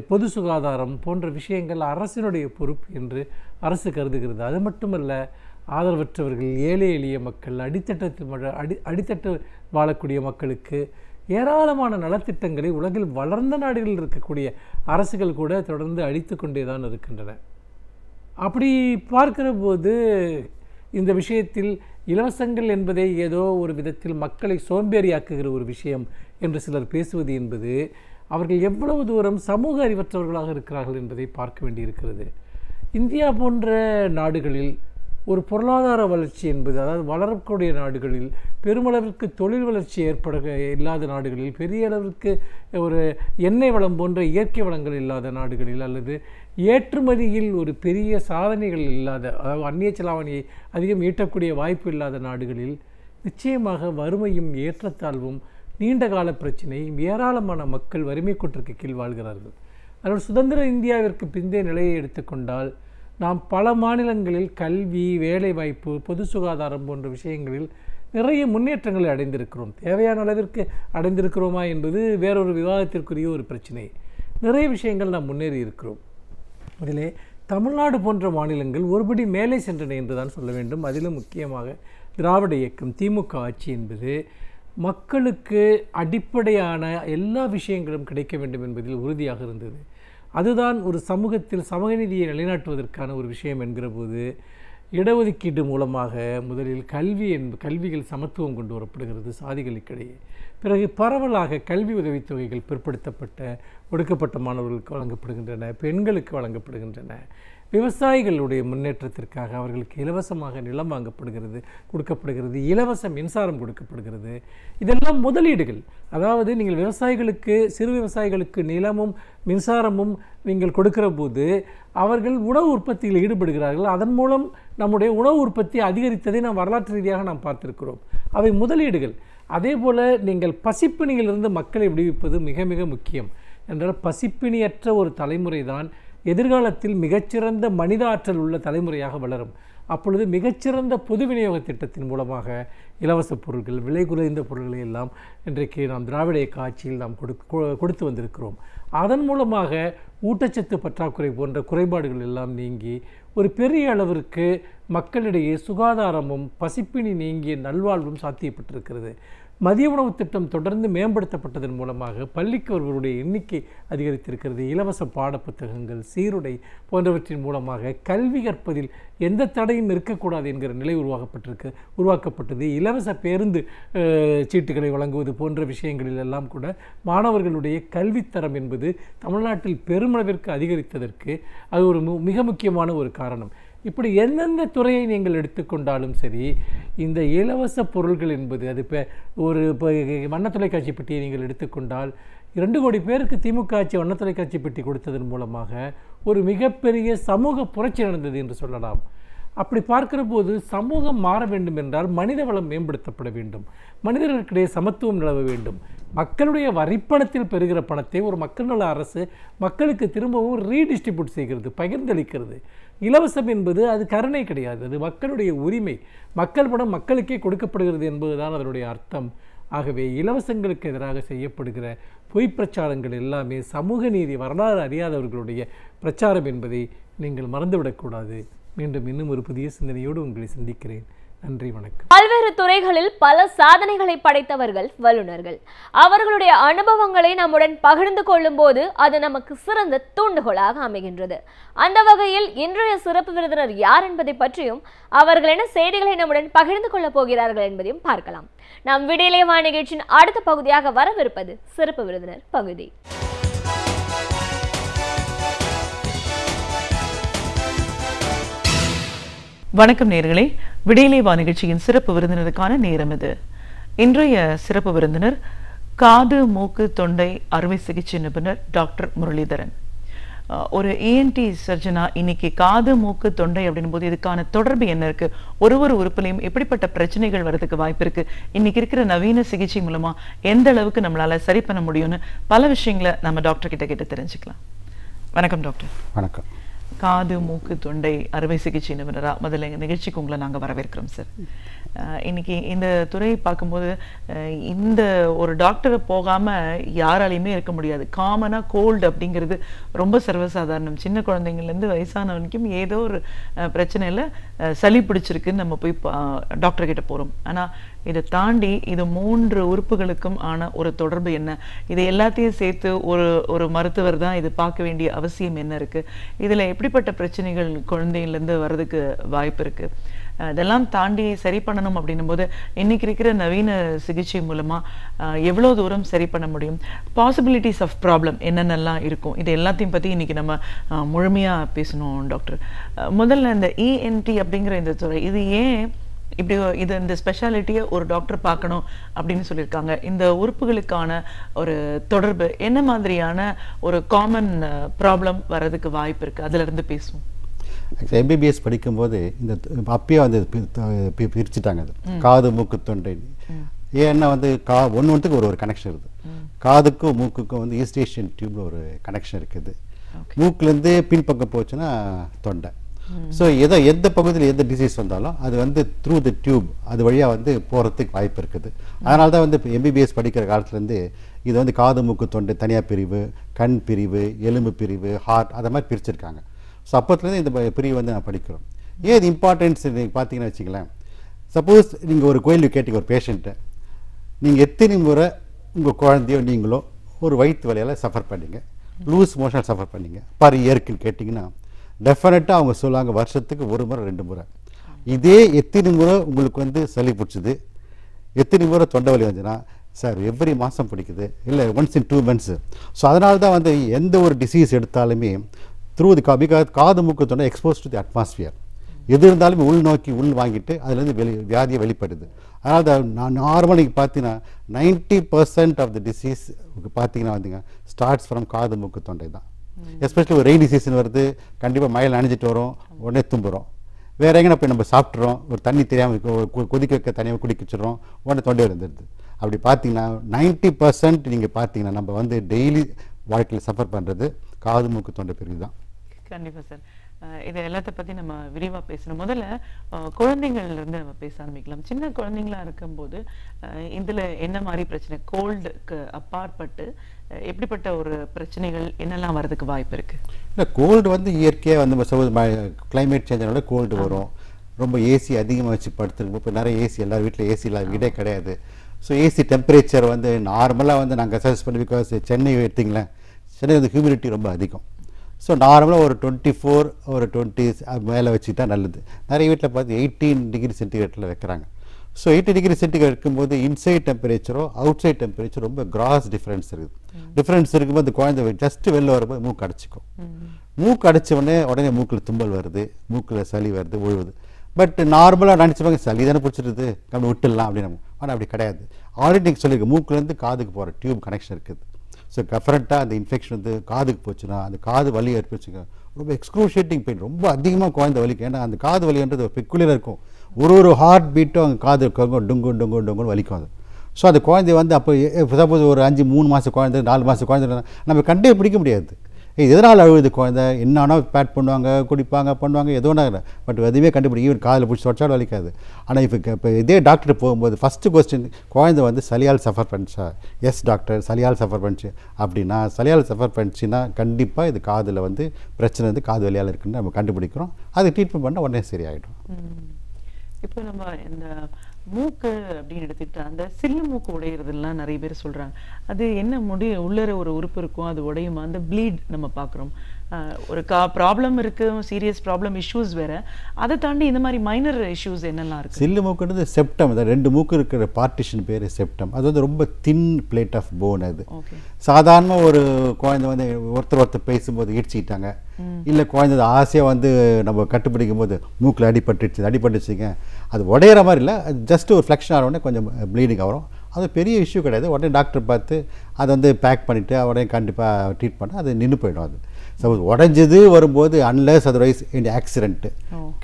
பொது சுகாதாரம் போன்ற விஷயங்கள் அரசினுடைய பொறுப்பு என்று அரசு கருதுகிறது. அது மட்டுமல்ல, ஆதரவற்றவர்கள், ஏழை எளிய மக்கள், அடித்தட்டு வாழக்கூடிய மக்களுக்கு ஏராளமான நலத்திட்டங்களை உலகில் வளர்ந்த நாடுகளில் இருக்கக்கூடிய அரசுகள் கூட தொடர்ந்து அளித்து கொண்டே தான் இருக்கின்றன. அப்படி பார்க்கிற போது இந்த விஷயத்தில் இலவசங்கள் என்பதை ஏதோ ஒரு விதத்தில் மக்களை சோம்பேறியாக்குகிற ஒரு விஷயம் என்று சிலர் பேசுவது என்பது அவர்கள் எவ்வளவு தூரம் சமூக அறிவற்றவர்களாக இருக்கிறார்கள் என்பதை பார்க்க வேண்டியிருக்கிறது. இந்தியா போன்ற நாடுகளில் ஒரு பொருளாதார வளர்ச்சி என்பது, அதாவது வளரக்கூடிய நாடுகளில், பெருமளவிற்கு தொழில் வளர்ச்சி இல்லாத நாடுகளில், பெரிய அளவிற்கு ஒரு எண்ணெய் வளம் போன்ற இயற்கை வளங்கள் இல்லாத நாடுகளில், அல்லது ஏற்றுமதியில் ஒரு பெரிய சாதனைகள் இல்லாத, அதாவது அந்நிய செலாவணியை அதிகம் ஈட்டக்கூடிய வாய்ப்பு இல்லாத நாடுகளில் நிச்சயமாக வறுமையும் ஏற்றத்தாழ்வும் நீண்டகால பிரச்சனையும் ஏராளமான மக்கள் வறுமை கோட்டிற்கு கீழ் வாழ்கிறார்கள். அதனால் சுதந்திர இந்தியாவிற்கு பிந்தைய நிலையை எடுத்துக்கொண்டால் நாம் பல மாநிலங்களில் கல்வி, வேலைவாய்ப்பு, பொது சுகாதாரம் போன்ற விஷயங்களில் நிறைய முன்னேற்றங்களை அடைந்திருக்கிறோம். தேவையான அளவிற்கு அடைந்திருக்கிறோமா என்பது வேறொரு விவாதத்திற்குரிய ஒரு பிரச்சனை. நிறைய விஷயங்கள் நாம் முன்னேறி இருக்கிறோம். அதிலே தமிழ்நாடு போன்ற மாநிலங்கள் ஒருபடி மேலே சென்றன என்று தான் சொல்ல வேண்டும். அதிலும் முக்கியமாக திராவிட இயக்கம், திமுக ஆட்சி என்பது மக்களுக்கு அடிப்படையான எல்லா விஷயங்களும் கிடைக்க வேண்டும் என்பதில் உறுதியாக இருந்தது. அதுதான் ஒரு சமூகத்தில் சமூக நீதியை நிலைநாட்டுவதற்கான ஒரு விஷயம் என்கிற போது இடஒதுக்கீடு மூலமாக முதலில் கல்வியில் சமத்துவம் கொண்டு வரப்படுகிறது சாதிகளுக்கிடையே. பிறகு பரவலாக கல்வி உதவித்தொகைகள் பிற்படுத்தப்பட்ட ஒடுக்கப்பட்ட மாணவர்களுக்கு வழங்கப்படுகின்றன, பெண்களுக்கு வழங்கப்படுகின்றன. விவசாயிகளுடைய முன்னேற்றத்திற்காக அவர்களுக்கு இலவசமாக நிலம் கொடுக்கப்படுகிறது, இலவச மின்சாரம் கொடுக்கப்படுகிறது. இதெல்லாம் முதலீடுகள். அதாவது நீங்கள் விவசாயிகளுக்கு, சிறு விவசாயிகளுக்கு நிலமும் மின்சாரமும் நீங்கள் கொடுக்கிற போது அவர்கள் உணவு உற்பத்தியில் ஈடுபடுகிறார்கள். அதன் மூலம் நம்முடைய உணவு உற்பத்தி அதிகரித்ததை நாம் வரலாற்று ரீதியாக நாம் பார்த்திருக்கிறோம். அவை முதலீடுகள். அதே போல் நீங்கள் பசிப்பிணியிலிருந்து மக்களை விடுவிப்பது மிக மிக முக்கியம். என்றால் பசிப்பிணியற்ற ஒரு தலைமுறை தான் எதிர்காலத்தில் மிகச்சிறந்த மனித ஆற்றல் உள்ள தலைமுறையாக வளரும். அப்பொழுது மிகச்சிறந்த பொது விநியோக திட்டத்தின் மூலமாக இலவச பொருட்கள், விலை குறைந்த பொருட்களை எல்லாம் இன்றைக்கு நாம் திராவிட இயக்க ஆட்சியில் நாம் கொடுத்து வந்திருக்கிறோம். அதன் மூலமாக ஊட்டச்சத்து பற்றாக்குறை போன்ற குறைபாடுகள் எல்லாம் நீங்கி ஒரு பெரிய அளவிற்கு மக்களிடையே சுகாதாரமும் பசிப்பினி நீங்கிய நல்வாழ்வும் சாத்தியப்பட்டிருக்கிறது. மதிய உணவு திட்டம் தொடர்ந்து மேம்படுத்தப்பட்டதன் மூலமாக பள்ளிக்கு வருவருடைய எண்ணிக்கை அதிகரித்திருக்கிறது. இலவச பாடப்புத்தகங்கள், சீருடை போன்றவற்றின் மூலமாக கல்வி கற்பதில் எந்த தடையும் இருக்கக்கூடாது என்கிற நிலை உருவாக்கப்பட்டது. இலவச பேருந்து சீட்டுகளை வழங்குவது போன்ற விஷயங்களில் எல்லாம் கூட மாணவர்களுடைய கல்வித்தரம் என்பது தமிழ்நாட்டில் பெருமளவிற்கு அதிகரித்ததற்கு அது ஒரு மிக முக்கியமான ஒரு காரணம். இப்படி எந்தெந்த துறையை நீங்கள் எடுத்துக்கொண்டாலும் சரி, இந்த இலவச பொருள்கள் என்பது, அது இப்போ வண்ண தொலைக்காட்சி பெட்டியை நீங்கள் எடுத்துக்கொண்டால் 2 கோடி பேருக்கு திமுக ஆட்சி வண்ண தொலைக்காட்சி பெட்டி கொடுத்ததன் மூலமாக ஒரு மிகப்பெரிய சமூக புரட்சி நடந்தது என்று சொல்லலாம். அப்படி பார்க்கிற போது சமூகம் மாற வேண்டும் என்றால் மனித வளம் மேம்படுத்தப்பட வேண்டும், மனிதர்களுக்கிடையே சமத்துவம் நிலவ வேண்டும். மக்களுடைய வரிப்பணத்தில் பெறுகிற பணத்தை ஒரு மக்கள் நல அரசு மக்களுக்கு திரும்பவும் ரீடிஸ்ட்ரிபியூட் செய்கிறது, பகிர்ந்தளிக்கிறது. இலவசம் என்பது அது கருணை கிடையாது, அது மக்களுடைய உரிமை. மக்கள் பணம் மக்களுக்கே கொடுக்கப்படுகிறது என்பதுதான் அதனுடைய அர்த்தம். ஆகவே இலவசங்களுக்கு எதிராக செய்யப்படுகிற பொய் பிரச்சாரங்கள் எல்லாமே சமூக நீதி வரலாறு அறியாதவர்களுடைய பிரச்சாரம் என்பதை நீங்கள் மறந்துவிடக்கூடாது. மீண்டும் இன்னும் ஒரு புதிய சிந்தனையோடு உங்களை சந்திக்கிறேன். நன்றி, வணக்கம். பல்வேறு துறைகளில் பல சாதனைகளை படைத்தவர்கள் வல்லுநர்கள். அவர்களுடைய அனுபவங்களை நம்முடன் பகிர்ந்து கொள்ளும் போது அது நமக்கு சிறந்த தூண்டுகோலாக அமைகின்றது. அந்த வகையில் இன்றைய சிறப்பு விருந்தினர் யார் என்பதை பற்றியும் அவர்கள் என்ன செய்திகளை நம்முடன் பகிர்ந்து கொள்ளப் போகிறார்கள் என்பதையும் பார்க்கலாம். நாம் விடியலே வா நிகழ்ச்சியின் அடுத்த பகுதியாக வரவிருப்பது சிறப்பு விருந்தினர் பகுதி. வணக்கம் நேயர்களே, விடியலே வா நிகழ்ச்சியின் சிறப்பு விருந்தினருக்கான நேரம் இது. இன்றைய சிறப்பு விருந்தினர் காது மூக்கு தொண்டை அறுவை சிகிச்சை நிபுணர் டாக்டர் முரளிதரன். ஒரு ENT சர்ஜனா இன்னைக்கு காது மூக்கு தொண்டை அப்படின் போது இதுக்கான தொடர்பு என்ன இருக்கு, ஒரு உறுப்புலையும் எப்படிப்பட்ட பிரச்சனைகள் வர்றதுக்கு வாய்ப்பு இருக்கு, இன்னைக்கு இருக்கிற நவீன சிகிச்சை மூலமா எந்த அளவுக்கு நம்மளால சரி பண்ண முடியும்னு பல விஷயங்களை நம்ம டாக்டர் கிட்ட கேட்டு தெரிஞ்சுக்கலாம். வணக்கம் டாக்டர். வணக்கம். காது மூக்கு தொண்டை அறுவை சிகிச்சை நிபுணரா முதல்ல எங்கள் நிகழ்ச்சிக்கு உங்களை நாங்கள் வரவேற்கிறோம் சார். இன்னைக்கு இந்த துறையை பார்க்கும்போது இந்த ஒரு டாக்டரை போகாமல் யாராலையுமே இருக்க முடியாது. காமனாக கோல்டு அப்படிங்கிறது ரொம்ப சர்வசாதாரணம். சின்ன குழந்தைங்கள்லேருந்து வயசானவனுக்கும் ஏதோ ஒரு பிரச்சனையில் சளி பிடிச்சிருக்குன்னு நம்ம போய் டாக்டர்கிட்ட போகிறோம். ஆனால் இதை தாண்டி இது 3 உறுப்புகளுக்கும் ஆன ஒரு தொடர்பு என்ன, இதை எல்லாத்தையும் சேர்த்து ஒரு மருத்துவர் தான் இது பார்க்க வேண்டிய அவசியம் என்ன இருக்குது, இதில் எப்படிப்பட்ட பிரச்சனைகள் குழந்தையிலேருந்து வர்றதுக்கு வாய்ப்பு இருக்குது, இதெல்லாம் தாண்டி சரி பண்ணணும் அப்படின்னும் போது இன்னைக்கு இருக்கிற நவீன சிகிச்சை மூலமாக எவ்வளோ தூரம் சரி பண்ண முடியும், பாசிபிலிட்டிஸ் ஆஃப் ப்ராப்ளம் என்னென்னலாம் இருக்கும், இது எல்லாத்தையும் பற்றி இன்றைக்கி நம்ம முழுமையாக பேசணும் டாக்டர். முதல்ல இந்த ENT அப்படிங்கிற இந்த துறை இது ஏன் இப்படி இந்த ஸ்பெஷாலிட்டியை ஒரு டாக்டர் பார்க்கணும் அப்படின்னு சொல்லியிருக்காங்க, இந்த உறுப்புகளுக்கான ஒரு தொடர்பு என்ன மாதிரியான ஒரு காமன் ப்ராப்ளம் வர்றதுக்கு வாய்ப்பு இருக்குது, அதிலிருந்து பேசுவோம். MBBS படிக்கும்போது இந்த அப்பயே வந்து பிரிச்சுட்டாங்க, அது காது மூக்கு தொண்டை. ஏன்னா வந்து ஒன்றுக்கு ஒரு கனெக்ஷன் இருக்குது. காதுக்கும் மூக்குக்கும் வந்து ஈஸ்டேஷன் டியூப்ல ஒரு கனெக்ஷன் இருக்குது. மூக்குலேருந்து பின்பக்கம் போச்சுன்னா தொண்டை. ஸோ எந்த பகுதியில் எந்த டிசீஸ் வந்தாலும் அது வந்து த்ரூ த டியூப் அது வழியாக வந்து போகிறதுக்கு வாய்ப்பு இருக்குது. அதனால தான் வந்து இப்போ MBBS படிக்கிற காலத்துலேருந்து இது வந்து காது மூக்கு தொண்டை தனியாக பிரிவு, கண் பிரிவு, எலும்பு பிரிவு, ஹார்ட் அதை மாதிரி பிரிச்சிருக்காங்க. ஸோ அப்போத்துலேருந்து இந்த பிரிவு வந்து நான் படிக்கிறோம். ஏன் இது இம்பார்ட்டன்ஸ் நீங்கள் பார்த்தீங்கன்னு வச்சுங்களேன், சப்போஸ் நீங்கள் ஒரு கோயிலுக்கு கேட்டீங்க ஒரு பேஷண்ட்டை, நீங்கள் எத்தனை முறை உங்கள் குழந்தையோ நீங்களோ ஒரு வயிற்று வலியால் சஃபர் பண்ணிங்க, லூஸ் மோஷன் சஃபர் பண்ணிங்க பர் இயர்க்குன்னு கேட்டிங்கன்னா டெஃபினட்டாக அவங்க சொல்லுவாங்க வருஷத்துக்கு 1 முறை 2 முறை. இதே எத்தனை முறை உங்களுக்கு வந்து சளி பிடிச்சிது, எத்தனை முறை தொண்டை வலி வந்துன்னா சார் எவ்ரி மாதம் பிடிக்குது, இல்லை ஒன்ஸ் இன் 2 months. ஸோ அதனால தான் வந்து எந்த ஒரு டிசீஸ் எடுத்தாலுமே த்ரூ தி காது மூக்கு தொண்டை எக்ஸ்போஸ் டு தி அட்மாஸ்பியர், எது இருந்தாலுமே உள் நோக்கி உள் வாங்கிட்டு அதுலேருந்து வியாதியை வெளிப்படுது. அதனால் தான் நான் நார்மலாக பார்த்தீங்கன்னா 90% ஆஃப் த டிசீஸ் பார்த்தீங்கன்னா வந்துங்க ஸ்டார்ட்ஸ் ஃப்ரம் காது மூக்கு தொண்டை தான். எஸ்பெஷலி ஒரு ரெய்னி சீசன் வருது, கண்டிப்பாக மழையில் நனைஞ்சிட்டு வரும், உடனே தும்புறோம். வேறு எங்கே போய் நம்ம சாப்பிட்றோம், ஒரு தண்ணி தெரியாமல் கொதிக்க வைக்க தனியாக குடிக்க வச்சுறோம், உடனே தொண்டை வந்துடுது. அப்படி பார்த்தீங்கன்னா 90% நீங்கள் பார்த்தீங்கன்னா நம்ம வந்து டெய்லி வாழ்க்கையில் சஃபர் பண்ணுறது காது மூக்கு தொண்டை பிரிவு தான். கண்டிப்பாக சார், இதை எல்லாத்த பற்றி நம்ம விரிவாக பேசணும். முதல்ல குழந்தைங்கள்லேருந்து நம்ம பேச ஆரம்பிக்கலாம். சின்ன குழந்தைங்களா இருக்கும்போது இதில் என்ன மாதிரி பிரச்சனை, கோல்டுக்கு அப்பாற்பட்டு எப்படிப்பட்ட ஒரு பிரச்சனைகள் என்னெல்லாம் வர்றதுக்கு வாய்ப்பு இருக்குது? இல்லை, கோல்டு வந்து இயற்கையாக வந்து சப்போஸ் கிளைமேட் சேஞ்சால கோல்டு வரும். ரொம்ப ஏசி அதிகமாக வச்சு படுத்துருக்கும். இப்போ நிறைய ஏசி எல்லார் வீட்டில் ஏசி இல்லாத வீடே கிடையாது. ஸோ ஏசி டெம்பரேச்சர் வந்து நார்மலாக வந்து நாங்கள் சஜஸ்ட் பண்ணி, பிகாஸ் சென்னை எடுத்திங்களேன், சென்னை வந்து ஹியூமிடிட்டி ரொம்ப அதிகம். ஸோ நார்மலாக ஒரு 24 ஒரு 20 மேலே வச்சுக்கிட்டா நல்லது. நிறைய வீட்டில் பார்த்து 18 டிகிரி சென்டிகிரேட்டில் வைக்கிறாங்க. ஸோ 80 டிகிரி சென்டிகிரேட் இருக்கும்போது இன்சைட் டெம்பரேச்சரோ அவுட் சைட் டெம்பரேச்சர் ரொம்ப கிராஸ் டிஃப்ரென்ஸ் இருக்குது. டிஃப்ரென்ஸ் இருக்கும்போது அந்த குழந்தை ஜஸ்ட்டு வெளில வரும்போது மூக்கு அடைச்சிக்கும். மூக்கு அடைச்ச உடனே மூக்கில் தும்பல் வருது, மூக்கில் சளி வருது, ஒழுவுது. பட் நார்மலாக நினச்சிப்பாங்க சளி தானே பிடிச்சிருது அப்படி விட்டுடலாம் அப்படின்னு. ஆனால் அப்படி கிடையாது. ஆல்ரெடி நீங்கள் சொல்லியிருக்க மூக்குலேருந்து காதுக்கு போகிற டியூப் கனெக்ஷன் இருக்குது. ஸோ டெஃபரெண்ட்டாக அந்த இன்ஃபெக்ஷன் வந்து காதுக்கு போச்சுன்னா அந்த காது வலி ஏற்படுச்சுங்க ரொம்ப எக்ஸ்க்ரூஷியேட்டிங் பெயின், ரொம்ப அதிகமாக குழந்தை வலிக்கும். ஏன்னா அந்த காது வலின்றது ஒரு பெக்குலியராக இருக்கும். ஒரு ஹார்ட் பீட்டும் அங்கே காது இருக்கும், டொங்குன்னு வலிக்கும் அது. ஸோ அந்த குழந்தை வந்து அப்போ சப்போஸ் ஒரு 3 மாத குழந்தை 4 மாத குழந்தை நம்ம கண்டே பிடிக்க முடியாது. எதனால் அழுகுது குழந்தை, என்னன்னா பேட் பண்ணுவாங்க, குடிப்பாங்க, பண்ணுவாங்க, எதோ ஒன்று, பட் எதுவுமே கண்டுபிடிக்கும். ஈவன் காதில் பிடிச்சி தொடச்சாலும் வலிக்காது. ஆனால் இப்போ இதே டாக்டர் போகும்போது ஃபஸ்ட்டு கொஸ்டின், குழந்தை வந்து சளியால் சஃபர் பண்ணிச்சா? எஸ் டாக்டர், சளியால் சஃபர் பண்ணிச்சு. அப்படின்னா சளியால் சஃபர் பண்ணிச்சுன்னா கண்டிப்பாக இது காதில் வந்து பிரச்சனை வந்து காது வலியால் இருக்குன்னு நம்ம கண்டுபிடிக்கிறோம். அது ட்ரீட்மெண்ட் பண்ணால் உடனே சரியாயிடும். இப்போ நம்ம இந்த மூக்கு அப்படின்னு எடுத்துக்கிட்டா அந்த சில்லு மூக்கு உடையிறதுலாம் நிறைய பேர் சொல்றாங்க. அது என்ன உள்ளர ஒரு உறுப்பு இருக்கும், அது உடையுமா? அந்த ப்ளீட் நம்ம பார்க்குறோம். ஒரு ப்ராப்ளம் இருக்கு, சீரியஸ் ப்ராப்ளம் இஷ்யூஸ் வேற. அதை தாண்டி இந்த மாதிரி மைனர் இஷ்யூஸ் என்னெல்லாம் இருக்கு? சில்லு மூக்குன்றது செப்டம், இந்த 2 மூக்கு இருக்கிற பார்ட்டிஷன் பேர் செப்டம். அது வந்து ரொம்ப தின் பிளேட் ஆஃப் போன். அது சாதாரண ஒரு குழந்தை வந்து ஒருத்தர் பேசும்போது இடிச்சிக்கிட்டாங்க, இல்லை குழந்தை ஆசையாக வந்து நம்ம கட்டுப்பிடிக்கும் போது மூக்கில் அடிபட்டுச்சுங்க, அது உடையிற மாதிரி இல்லை, அது ஜஸ்ட் ஒரு ஃப்ளெக்ஷன் ஆனவுடனே கொஞ்சம் ப்ளீடிங் ஆகும். அது பெரிய இஷ்யூ கிடையாது. உடனே டாக்டர் பார்த்து அதை வந்து பேக் பண்ணிவிட்டு உடனே கண்டிப்பாக ட்ரீட் பண்ணால் அது நின்று போயிடும். அது சப்போஸ் உடஞ்சது வரும்போது அன்லெஸ் அதர்வைஸ் இந்த ஆக்சிடென்ட்டு,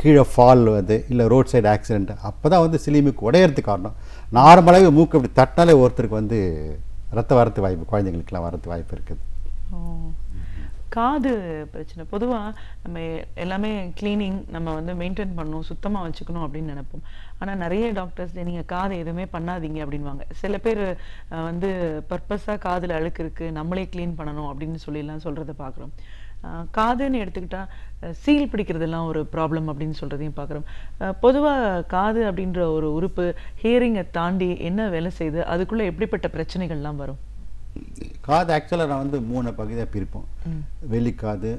கீழே ஃபால் வந்து இல்லை ரோட் சைடு ஆக்சிடென்ட்டு, அப்போ தான் வந்து சிலி மூக்கு உடையிறதுக்கு காரணம். நார்மலாகவே மூக்கு அப்படி தட்டினாலே ஒருத்தருக்கு வந்து ரத்த வரத்து வாய்ப்பு, குழந்தைங்களுக்குலாம் வரத்து வாய்ப்பு இருக்குது. காது பிரச்சனை பொதுவாக நம்ம எல்லாமே கிளீனிங் நம்ம வந்து மெயின்டைன் பண்ணணும், சுத்தமாக வச்சுக்கணும் அப்படின்னு நினைப்போம். ஆனால் நிறைய டாக்டர்ஸ் நீங்கள் காதை எதுவுமே பண்ணாதீங்க அப்படின்வாங்க. சில பேர் வந்து பர்பஸாக காதில் அழுக்கு இருக்குது, நம்மளே க்ளீன் பண்ணணும் அப்படின்னு சொல்லிலாம் சொல்கிறத பார்க்குறோம். காதுன்னு எடுத்துக்கிட்டால் சீல் பிடிக்கிறதுலாம் ஒரு ப்ராப்ளம் அப்படின்னு சொல்கிறதையும் பார்க்குறோம். பொதுவாக காது அப்படின்ற ஒரு உறுப்பு ஹியரிங்கை தாண்டி என்ன வேலை செய்யுது, அதுக்குள்ளே எப்படிப்பட்ட பிரச்சனைகள்லாம் வரும்? காது ஆக்சுவலாக நான் வந்து 3 பகுதியாக பிரிப்போம். வெளிக்காது,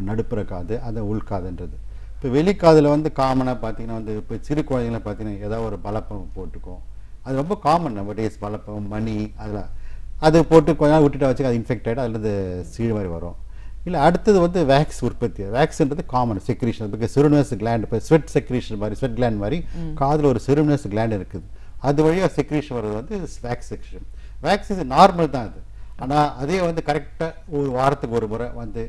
நடுப்புற காது, அது உள்காதுன்றது. இப்போ வெளிக்காதில் வந்து காமனாக பார்த்தீங்கன்னா வந்து இப்போ சிறு குழந்தைங்களை பார்த்தீங்கன்னா ஏதாவது ஒரு பலப்பம் போட்டுக்கும். அது ரொம்ப காமன் நம்ம டேஸ், பலப்பம், மணி, அதெல்லாம் அது போட்டு கொஞ்ச நாள் விட்டுட்டு வச்சு அது இன்ஃபெக்ட் ஆகிடும், அதுலேருந்து சீழ் மாதிரி வரும். இல்லை அடுத்தது வந்து வேக்ஸ் உற்பத்தி. வேக்ஸ்ன்றது காமன் செக்ரீஷன். இப்போ செருமினஸ் கிளாண்ட், இப்போ ஸ்வெட் செக்ரீஷன் மாதிரி, ஸ்வெட் கிளாண்ட் மாதிரி காதில் ஒரு செருமினஸ் கிளாண்ட் இருக்குது. அது வழியாக செக்ரீஷன் வர்றது வந்து வேக்ஸ் செக்ரீஷன். வேக்ஸ் இது நார்மல் தான் அது. ஆனால் அதே வந்து கரெக்டாக ஒரு வாரத்துக்கு ஒரு முறை வந்து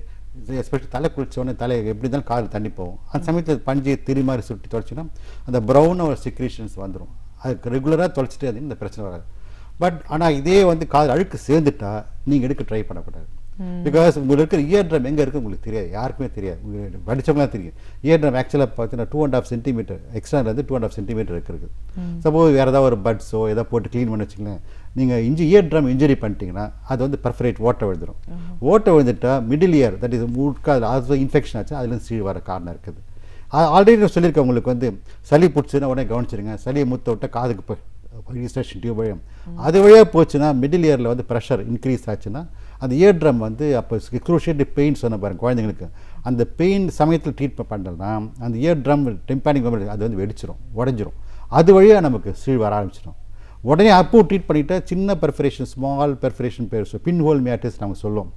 எஸ்பெஷலி தலை குளிச்சோடனே தலையை எப்படி இருந்தாலும் காதில் தண்ணி போகும். அந்த சமயத்தில் பஞ்சு திரி மாதிரி சுட்டி தொலைச்சின்னா அந்த ப்ரௌன் ஒரு செக்ரீஷன்ஸ் வந்துடும். அதுக்கு ரெகுலராக தொலைச்சிட்டே அது இந்த பிரச்சனை வராது. பட் ஆனால் இதே வந்து காதில் அழுக்கு சேர்ந்துட்டா நீங்கள் எடுக்க ட்ரை பண்ணக்கூடாது. பிகாஸ் உங்களுக்கு இருக்கிற இயர் ட்ரம் எங்கே இருக்குது உங்களுக்கு தெரியாது, யாருக்குமே தெரியாது. உங்களுக்கு படித்தவங்களாம் தெரியும். இயர் ட்ரம் ஆக்சுவலாக பார்த்தீங்கன்னா 2.5 சென்டிமீட்டர் எக்ஸ்ட்ராலேருந்து 2.5 சென்டிமீட்டர் இருக்குது. சப்போஸ் வேறு ஏதாவது ஒரு பட்ஸோ ஏதாவது போட்டு க்ளீன் பண்ணி வச்சுங்களேன், நீங்கள் இயர் ட்ரம் இன்ஜுரி பண்ணிட்டீங்கன்னா அது வந்து பர்ஃபரேட் ஓட்டை விழுந்துடும். ஓட்டை விழுந்துட்டால் மிடில் இயர், தட் இஸ் மூக்காதில் அது இன்ஃபெக்ஷன் ஆச்சு, அதுலேருந்து சீழ் வர காரணம் இருக்குது. ஆல்ரெடி நான் சொல்லியிருக்கேன் உங்களுக்கு வந்து சளி பிடிச்சுன்னா உடனே கவனிச்சிருங்க. சளியை முத்த விட்டால் காதுக்கு போய் ரிஜிஸ்ட்ரேஷன் டியூப் வழியும் அது வழியாக போச்சுன்னா மிடில் இயரில் வந்து ப்ரெஷர் இன்க்ரீஸ் ஆச்சுன்னா அந்த இயர் ட்ரம் வந்து அப்போ எக்ஸ்க்ரூஷியேட்டிவ் பெயின் சொன்ன பாருங்க குழந்தைங்களுக்கு, அந்த பெயின் சமயத்தில் ட்ரீட்மெண்ட் பண்ணலன்னா அந்த இயர் ட்ரம் டெம்பானிக் அது வந்து வெடிச்சிடும், உடஞ்சிரும். அது வழியாக நமக்கு சீழ் வர ஆரம்பிச்சிடும். உடனே அப்போ ட்ரீட் பண்ணிவிட்டு சின்ன பெர்ஃபரேஷன், ஸ்மால் பெர்ஃபரேஷன் பேர் பின் ஹோல் மியாட்டிஸ் நம்ம சொல்லுவோம்.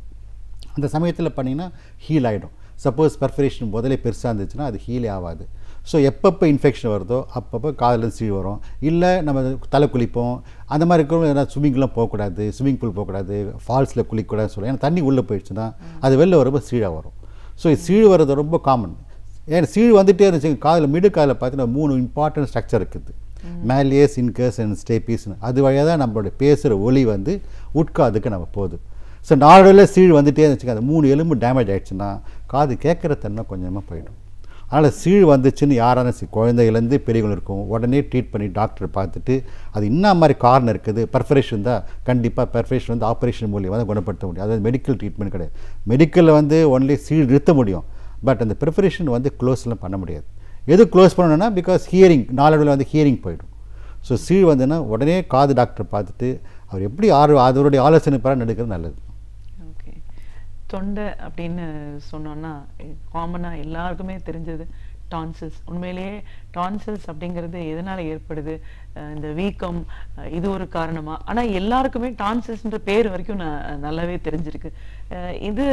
அந்த சமயத்தில் பண்ணிங்கன்னா ஹீல் ஆகிடும். சப்போஸ் பெர்ஃபரேஷன் முதலே பெருசாக இருந்துச்சுன்னா அது ஹீலே ஆகாது. ஸோ எப்பப்போ இன்ஃபெக்ஷன் வருதோ அப்பப்போ காதில் சீழ் வரும். இல்லை நம்ம தலை குளிப்போம், அந்த மாதிரி இருக்கிறவங்க ஏன்னா ஸ்விம்மிங்லாம் போகக்கூடாது, ஸ்விம்மிங் பூல் போகக்கூடாது, ஃபால்ஸில் குளிக்கக்கூடாதுன்னு சொல்லுவோம். ஏன்னா தண்ணி உள்ளே போயிடுச்சுன்னா அது வெளில வரும்போது சீழாக வரும். ஸோ சீழ் வர்றது ரொம்ப காமன். ஏன்னா சீழ் வந்துகிட்டே இருந்துச்சு காதில், மிடு காதில் பார்த்தீங்கன்னா 3 இம்பார்ட்டன்ட் ஸ்ட்ரக்சர் இருக்குது. மேலியஸ், இன்கஸ் அண்ட் ஸ்டேபீஸ்னு. அது வழியாக தான் நம்மளுடைய பேசுகிற ஒலி வந்து உட்காதுக்கு நம்ம போகுது. ஸோ நாளடைவில் சீழ் வந்துகிட்டே இருந்துச்சுங்க, அந்த 3 எலும்பு டேமேஜ் ஆகிடுச்சுன்னா காது கேட்குற தன்மை கொஞ்சமாக போயிடும். அதனால் சீழ் வந்துச்சுன்னு யாரான குழந்தையிலேருந்து பெரியவங்க இருக்கும் உடனே ட்ரீட் பண்ணி டாக்டர் பார்த்துட்டு அது என்ன மாதிரி காரணம் இருக்குது. பெர்ஃபரேஷன் தான், கண்டிப்பாக பெர்ஃபரேஷன் வந்து ஆப்ரேஷன் மூலியமாக தான் குணப்படுத்த முடியும். அதாவது மெடிக்கல் ட்ரீட்மெண்ட் கிடையாது. மெடிக்கலில் வந்து ஒன்லி சீழ் நிறுத்த முடியும், பட் அந்த பெர்ஃபரேஷன் வந்து க்ளோஸ்லாம் பண்ண முடியாது. எது க்ளோஸ் பண்ணணும்னா பிகாஸ் ஹியரிங் நாளடைவில் வந்து ஹியரிங் போயிடும். ஸோ சீழ் வந்துன்னா உடனே காது டாக்டர் பார்த்துட்டு அவர் எப்படி அவருடைய ஆலோசனை பெற நடக்கிறது நல்லது. ஓகே, தொண்டை அப்படின்னு சொன்னோன்னா காமனாக எல்லாருக்குமே தெரிஞ்சது டான்சில்ஸ். உண்மையிலேயே டான்சில்ஸ் அப்படிங்கிறது எதனால் ஏற்படுது, இந்த வீக்கம் இது ஒரு காரணமா? ஆனால் எல்லாருக்குமே டான்சில்ஸ்ன்ற பேர் வரைக்கும் நல்லாவே தெரிஞ்சிருக்கு. இது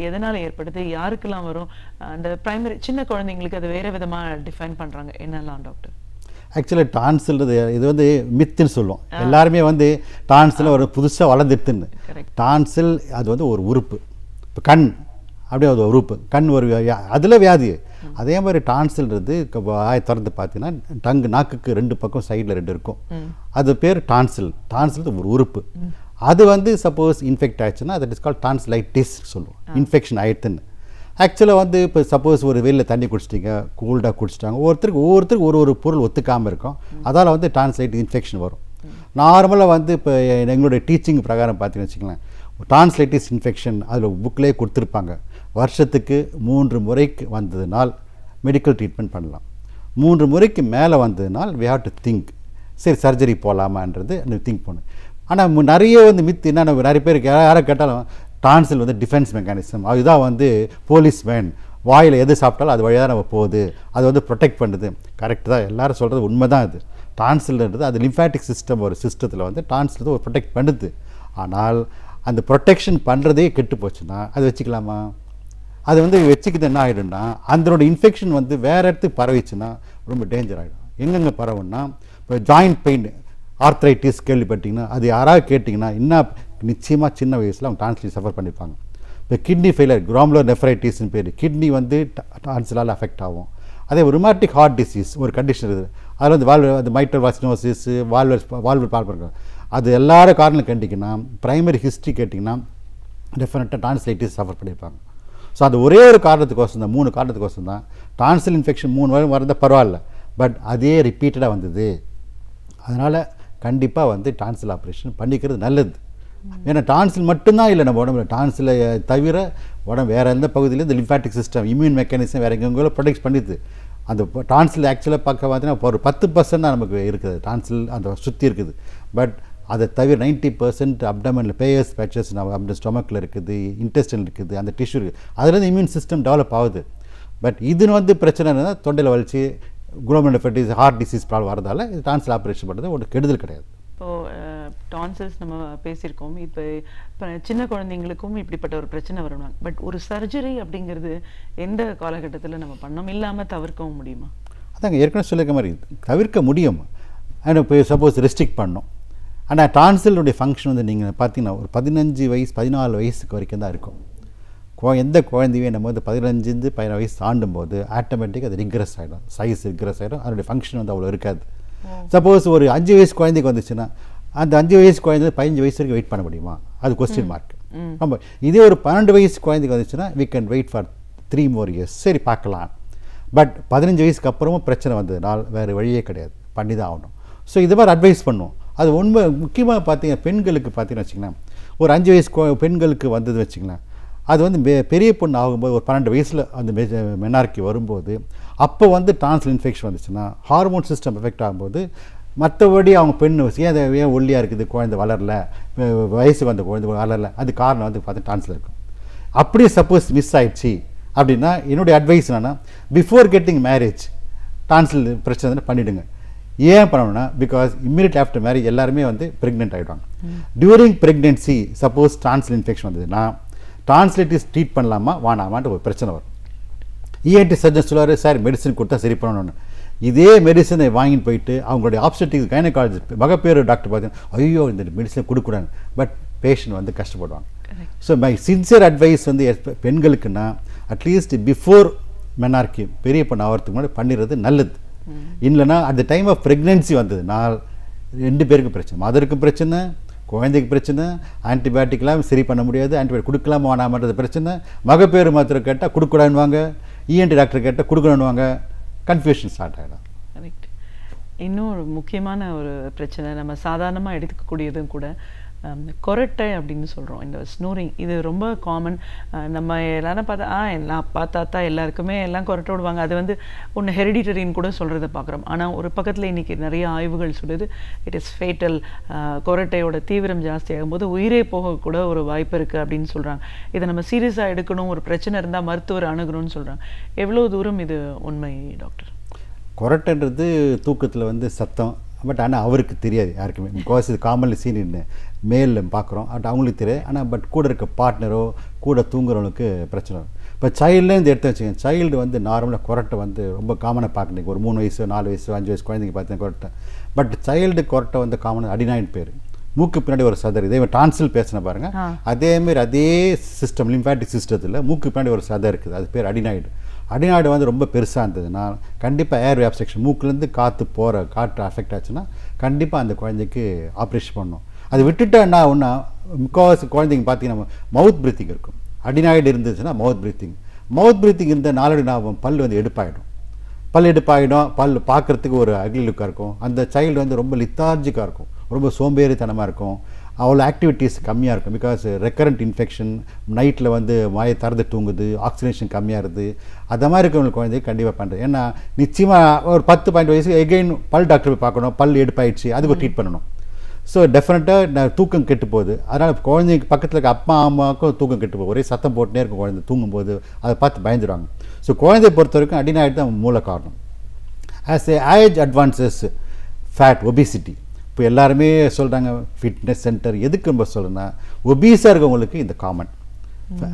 எதனால் ஏற்படுது, யாருக்கெல்லாம் வரும்? அந்த பிரைமரி சின்ன குழந்தைங்களுக்கு அது வேறு விதமாக டிஃபைன் பண்ணுறாங்க, என்னெல்லாம் டாக்டர்? ஆக்சுவலாக டான்சில்ன்றது இது வந்து மித்துன்னு சொல்லுவோம். எல்லாருமே வந்து டான்சில் ஒரு புதுசாக வளர்ந்துட்டுன்னு. டான்சில் அது வந்து ஒரு உறுப்பு. இப்போ கண் அப்படியே அது உறுப்பு, கண் ஒரு அதில் வியாதி. அதே மாதிரி டான்சில்ன்றது திறந்து பார்த்தீங்கன்னா நாக்குக்கு 2 பக்கம் சைடில் 2 இருக்கும். அது பேர் டான்சில். டான்சில் ஒரு உறுப்பு. அது வந்து சப்போஸ் இன்ஃபெக்ட் ஆயிடுச்சுன்னா தட் இஸ் கால் டான்சிலைட்டிஸ் சொல்லுவோம். இன்ஃபெக்ஷன் ஆயிடுத்துன்னு. ஆக்சுவலாக வந்து இப்போ சப்போஸ் ஒரு வெளியில் தண்ணி குடிச்சிட்டிங்க, கூல்டாக குடிச்சிட்டாங்க, ஒவ்வொருத்தருக்கு ஒரு பொருள் ஒத்துக்காமல் இருக்கும். அதால் வந்து டான்சிலைட்டிஸ் இன்ஃபெக்ஷன் வரும். நார்மலாக வந்து இப்போ எங்களுடைய டீச்சிங் பிரகாரம் பார்த்தீங்கன்னு வச்சுக்கலாம், டான்சிலைட்டிஸ் இன்ஃபெக்ஷன் அதில் புக்கிலே கொடுத்துருப்பாங்க. வருஷத்துக்கு 3 முறைக்கு வந்ததுனால் மெடிக்கல் ட்ரீட்மெண்ட் பண்ணலாம். 3 முறைக்கு மேலே வந்ததுனால் we have to திங்க், சரி சர்ஜரி போகலாமான்றது திங்க் பண்ணும். ஆனால் நிறைய வந்து மித்து என்ன, நிறைய பேருக்கு யாரை கேட்டாலும் டான்சில் வந்து டிஃபென்ஸ் மெக்கானிசம், அதுதான் வந்து போலீஸ்மேன், வாயில் எது சாப்பிட்டாலும் அது வழியாக நம்ம போகுது, அது வந்து ப்ரொடெக்ட் பண்ணுது. கரெக்ட் தான், எல்லாரும் சொல்கிறது உண்மை தான். அது டான்சில்ன்றது அது லிம்ஃபேட்டிக் சிஸ்டம், ஒரு சிஸ்டத்தில் வந்து டான்சில் ஒரு ப்ரொடெக்ட் பண்ணுது. ஆனால் அந்த ப்ரொடெக்ஷன் பண்ணுறதே கெட்டு போச்சுன்னா அது வச்சுக்கலாமா? அது வந்து வச்சுக்கிட்டு என்ன ஆகிடும்னா அதனோட இன்ஃபெக்ஷன் வந்து வேறு இடத்துக்கு பரவிச்சுன்னா ரொம்ப டேஞ்சர் ஆகிடும். எங்கெங்கே பரவுன்னா இப்போ ஜாயிண்ட் பெயின், ஆர்த்ரைட்டிஸ் கேள்விப்பட்டிங்கன்னா அது யாராவது கேட்டிங்கன்னா இன்னும் நிச்சயமாக சின்ன வயசில் அவங்க டான்சில் சஃபர் பண்ணியிருப்பாங்க. இப்போ கிட்னி ஃபெயிலியர், கிராமுலர் நெஃப்ரைட்டிஸ்னு பேர், கிட்னி வந்து டான்சிலால் அஃபெக்ட் ஆகும். அதே ருமேட்டிக் ஹார்ட் டிசீஸ் ஒரு கண்டிஷன் இருக்குது, அதில் வந்து அது மைட்ரல் வாசினோசிஸ், வால்வர் பால்பர், அது எல்லார காரணம் கேட்டிங்கன்னா ப்ரைமரி ஹிஸ்ட்ரி கேட்டிங்கன்னா டெஃபினட்டாக டான்சிலைட்டிஸ் சஃபர் பண்ணியிருப்பாங்க. ஸோ அது ஒரே ஒரு காரணத்துக்கோசம் தான், 3 காரணத்துக்கோசம் தான் டான்சில் இன்ஃபெக்ஷன் 3 வாரம் வரந்தால் பரவாயில்ல, பட் அதே ரிப்பீட்டடாக வந்தது. அதனால் கண்டிப்பாக வந்து டான்சில் ஆப்ரேஷன் பண்ணிக்கிறது நல்லது. ஏன்னா டான்சில் மட்டும்தான் இல்லை நம்ம உடம்புல, டான்சிலை தவிர உடம்பு வேறு எந்த பகுதியிலும் இந்த லிம்ஃபேட்டிக் சிஸ்டம், இம்யூன் மெக்கானிசம் வேறு எங்கெங்கோ ப்ரொடெக்ட் பண்ணிடுது. அந்த டான்சில் ஆக்சுவலாக பார்க்க பார்த்தீங்கன்னா ஒரு 10% தான் நமக்கு இருக்குது டான்சில் அந்த சுற்றி இருக்குது. பட் அதை தவிர 90% அப்டமனில் பேயர்ஸ் பேச்சஸ் நம்ம ஸ்டொமக்கில் இருக்குது, இன்டெஸ்டின் இருக்குது, அந்த டிஷ்யூ இருக்குது, அதுலேருந்து இம்யூன் சிஸ்டம் டெவலப் ஆகுது. பட் இது வந்து பிரச்சனை என்னன்னா தொண்டையில் வலிச்சு global nephritis, heart disease problem வரதால இது டான்சில் ஆப்ரேஷன் பண்ணுறது ஒரு கெடுதல் கிடையாது. இப்போது டான்சில்ஸ் நம்ம பேசியிருக்கோம், இப்போ சின்ன குழந்தைங்களுக்கும் இப்படிப்பட்ட ஒரு பிரச்சனை வருவாங்க. பட் ஒரு சர்ஜரி அப்படிங்கிறது எந்த காலகட்டத்தில் நம்ம பண்ணோம் இல்லாமல் தவிர்க்கவும் முடியுமா? அதாங்க ஏற்கனவே சொல்லியிருக்க மாதிரி தவிர்க்க முடியும். ஆனால் இப்போ சப்போஸ் ரெஸ்ட்ரிக்ட் பண்ணோம். ஆனால் டான்சிலுடைய ஃபங்க்ஷன் வந்து நீங்கள் பார்த்தீங்கன்னா ஒரு 15 வயசு 14 வயசுக்கு வரைக்கும் தான் இருக்கும். எந்த குழந்தையுமே நம்ம வந்து 15-17 வயசு தாண்டும் போது ஆட்டோமேட்டிக்காக அது ரிக்ரெஸ் ஆகிடும், சைஸ் ரிக்ரெஸ் ஆகிடும், அதனுடைய ஃபங்க்ஷன் வந்து அவ்வளோ இருக்காது. சப்போஸ் ஒரு 5 வயசு குழந்தைக்கு வந்துச்சுன்னா அந்த 5 வயசு குழந்தை 15 வயசு வரைக்கும் வெயிட் பண்ண முடியுமா? அது கொஸ்டின் மார்க். நம்ம இதே ஒரு 12 வயசு குழந்தைக்கு வந்துச்சுன்னா we can wait for 3 more years, சரி பார்க்கலாம். பட் 15 வயசுக்கு அப்புறமும் பிரச்சனை வந்ததுனால் வேறு வழியே கிடையாது, பண்ணி தான் ஆகணும். ஸோ இது மாதிரி அட்வைஸ் பண்ணுவோம். அது உண்மை. முக்கியமாக பார்த்தீங்கன்னா பெண்களுக்கு பார்த்தீங்கன்னு வச்சிங்கன்னா ஒரு 5 வயசு பெண்களுக்கு வந்தது வச்சிங்களேன், அது வந்து பெரிய பொண்ணு ஆகும்போது ஒரு 12 வயசில் அந்த மெனார்க்கி வரும்போது அப்போ வந்து டான்சில் இன்ஃபெக்ஷன் வந்துச்சுன்னா ஹார்மோன் சிஸ்டம் எஃபெக்ட் ஆகும்போது மற்றபடி அவங்க பெண் ஏன் ஒல்லியாக இருக்குது, குழந்தை வளரல, வயசுக்கு வந்த குழந்தை வளரல, அது காரணம் வந்து பார்த்தா டான்சில் இருக்கும். அப்படியே சப்போஸ் மிஸ் ஆயிடுச்சு அப்படின்னா என்னுடைய அட்வைஸ் என்னன்னா பிஃபோர் கெட்டிங் மேரேஜ் டான்சில் பிரச்சனை பண்ணிவிடுங்க. ஏன் பண்ணணும்னா பிகாஸ் இம்மிடியட் ஆஃப்டர் மேரேஜ் எல்லாருமே வந்து ப்ரெக்னென்ட் ஆகிடுவாங்க. டியூரிங் ப்ரெக்னென்சி சப்போஸ் டான்சில் இன்ஃபெக்ஷன் வந்ததுன்னா டான்சிலைட்டிஸ் ட்ரீட் பண்ணலாமா வேணாமான்ட்டு ஒரு பிரச்சனை வரும். இஎன்டி சர்ஜன் சொல்லுவார், சார் மெடிசன் கொடுத்தா சரி பண்ணணும்னு. இதே மெடிசனை வாங்கிட்டு போயிட்டு அவங்களுடைய ஆப்ஸ்டெட்டிக்ஸ் கைனகாலஜிஸ்ட் மகப்பேறு டாக்டர் பார்த்தீங்கன்னா ஐயோ இந்த மெடிசனை கொடுக்கூடாது, பட் பேஷண்ட் வந்து கஷ்டப்படுவாங்க. ஸோ மை சின்சியர் அட்வைஸ் வந்து பெண்களுக்குன்னா அட்லீஸ்ட் பிஃபோர் மெனார்க்கி பெரிய பொண்ணு ஆகிறதுக்கு முன்னாடி பண்ணிடுறது நல்லது. இல்லைனா at the time of pregnancy வந்ததுனால் 2 பேருக்கும் பிரச்சனை, மதருக்கும் பிரச்சனை, குழந்தைக்கு பிரச்சனை, ஆன்டிபயோட்டிக்லாம் சரி பண்ண முடியாது, ஆன்டிபயோட்டிக் கொடுக்கலாமா வேணாமன்றது பிரச்சனை, மகப்பேறு மாத்திரை கேட்டால் கொடுக்கூடாதுவாங்க, இஎன்டி டாக்டர் கேட்டால் கொடுக்கணுன்னுவாங்க, கன்ஃபியூஷன் ஸ்டார்ட் ஆகிடும். கரெக்ட். இன்னும் ஒரு முக்கியமான ஒரு பிரச்சனை நம்ம சாதாரணமாக எடுத்துக்கக்கூடியதும் கூட கொரட்டை அப்படின்னு சொல்கிறோம், இந்த ஸ்னோரிங். இது ரொம்ப காமன். நம்ம எல்லாரும் பார்த்தா எல்லாம் பார்த்தா எல்லாருக்குமே எல்லாம் கொரட்டை விடுவாங்க. அது வந்து ஒன்று ஹெரிடிட்டரின்னு கூட சொல்கிறத பார்க்குறோம். ஆனால் ஒரு பக்கத்தில் இன்றைக்கி நிறைய ஆய்வுகள் சொல்லுது இட் இஸ் ஃபேட்டல். கொரட்டையோட தீவிரம் ஜாஸ்தி ஆகும்போது உயிரே போகக்கூட ஒரு வாய்ப்பு இருக்குது அப்படின்னு சொல்கிறாங்க. இதை நம்ம சீரியஸாக எடுக்கணும், ஒரு பிரச்சனை இருந்தால் மருத்துவர் அணுகணும்னு சொல்கிறாங்க. எவ்வளோ தூரம் இது உண்மை டாக்டர்? கொரட்டைன்றது தூக்கத்தில் வந்து சத்தம், பட் ஆனால் அவருக்கு தெரியாது யாருக்குமே. பிகாஸ் இது காமன்லி சீன் மேல் பார்க்குறோம், பட் அவங்களுக்கு தெரியாது. ஆனால் பட் கூட இருக்க பார்ட்னரோ கூட தூங்குறவங்களுக்கு பிரச்சனை வரும். இப்போ சைல்டுலேருந்து எடுத்து வச்சுக்கோங்க, சைல்டு வந்து நார்மலாக கொரட்டை வந்து ரொம்ப காமனாக பார்க்குறீங்க. ஒரு 3 வயசு 4 வயசு 5 வயசு குழந்தைங்க பார்த்தீங்கன்னா கொரட்டை. பட் சைல்டு கொரட்டை வந்து காமனாக அடினாய்டு பேர், மூக்கு பின்னாடி ஒரு சதர். இதே டான்சில் பேசின பாருங்கள், அதேமாரி அதே சிஸ்டம் லிம்ஃபேட்டிக் சிஸ்டத்தில் மூக்கு பின்னாடி ஒரு சதர் இருக்குது, அது பேர் அடினாய்டு. அடிநாடு வந்து ரொம்ப பெருசாக இருந்ததுன்னா கண்டிப்பாக ஏர் அப்ஸ்ட்ரக்ஷன், மூக்குலேருந்து காற்று அஃபெக்ட் ஆச்சுன்னா கண்டிப்பாக அந்த குழந்தைக்கு ஆப்ரேஷன் பண்ணணும். அது விட்டுட்டா என்ன ஆகும்னா முக்கால்வாசி குழந்தைங்க பார்த்தீங்கன்னா மவுத் ப்ரீத்திங் இருக்கும். அடினாய்டு இருந்துச்சுன்னா மவுத் ப்ரீத்திங் இந்த நாளடி ஞாபகம் பல் வந்து எடுப்பாயிடும். பல் பார்க்குறதுக்கு ஒரு அக்லி லுக்காக இருக்கும். அந்த சைல்டு வந்து ரொம்ப லித்தார்ஜிக்காக இருக்கும், ரொம்ப சோம்பேறித்தனமாக இருக்கும், அவ்வளோ ஆக்டிவிட்டீஸ் கம்மியாக இருக்கும். பிகாஸ் ரெக்கரண்ட் இன்ஃபெக்ஷன், நைட்டில் வந்து வாயை திறந்து தூங்குது, ஆக்சிஜனேஷன் கம்மியாக இருக்குது. அந்த மாதிரி இருக்கிறவங்க குழந்தைய கண்டிப்பாக பண்ணுறது. ஏன்னா நிச்சயமாக ஒரு 10-12 வயசு எகெயின் பல் டாக்டர் போய் பார்க்கணும், பல் எடுப்பாயிடுச்சு, அதுக்கு ட்ரீட் பண்ணணும். ஸோ டெஃபினட்டாக தூக்கம் கெட்டு போகுது. அதனால் குழந்தைக்கு பக்கத்தில் இருக்க அப்பா அம்மாவுக்கும் தூக்கம் கெட்டு போகுது. ஒரே சத்தம் போட்டுனே இருக்கும் குழந்தை தூங்கும்போது, அதை பார்த்து பயந்துடுவாங்க. ஸோ குழந்தைய பொறுத்த வரைக்கும் அடினாய்டு தான் மூல காரணம். As a age advances fat obesity இப்போ எல்லாருமே சொல்கிறாங்க ஃபிட்னஸ் சென்டர் எதுக்கு நம்ம சொல்கிறேன்னா ஒபீஸாக இருக்கவங்களுக்கு இந்த காமன்.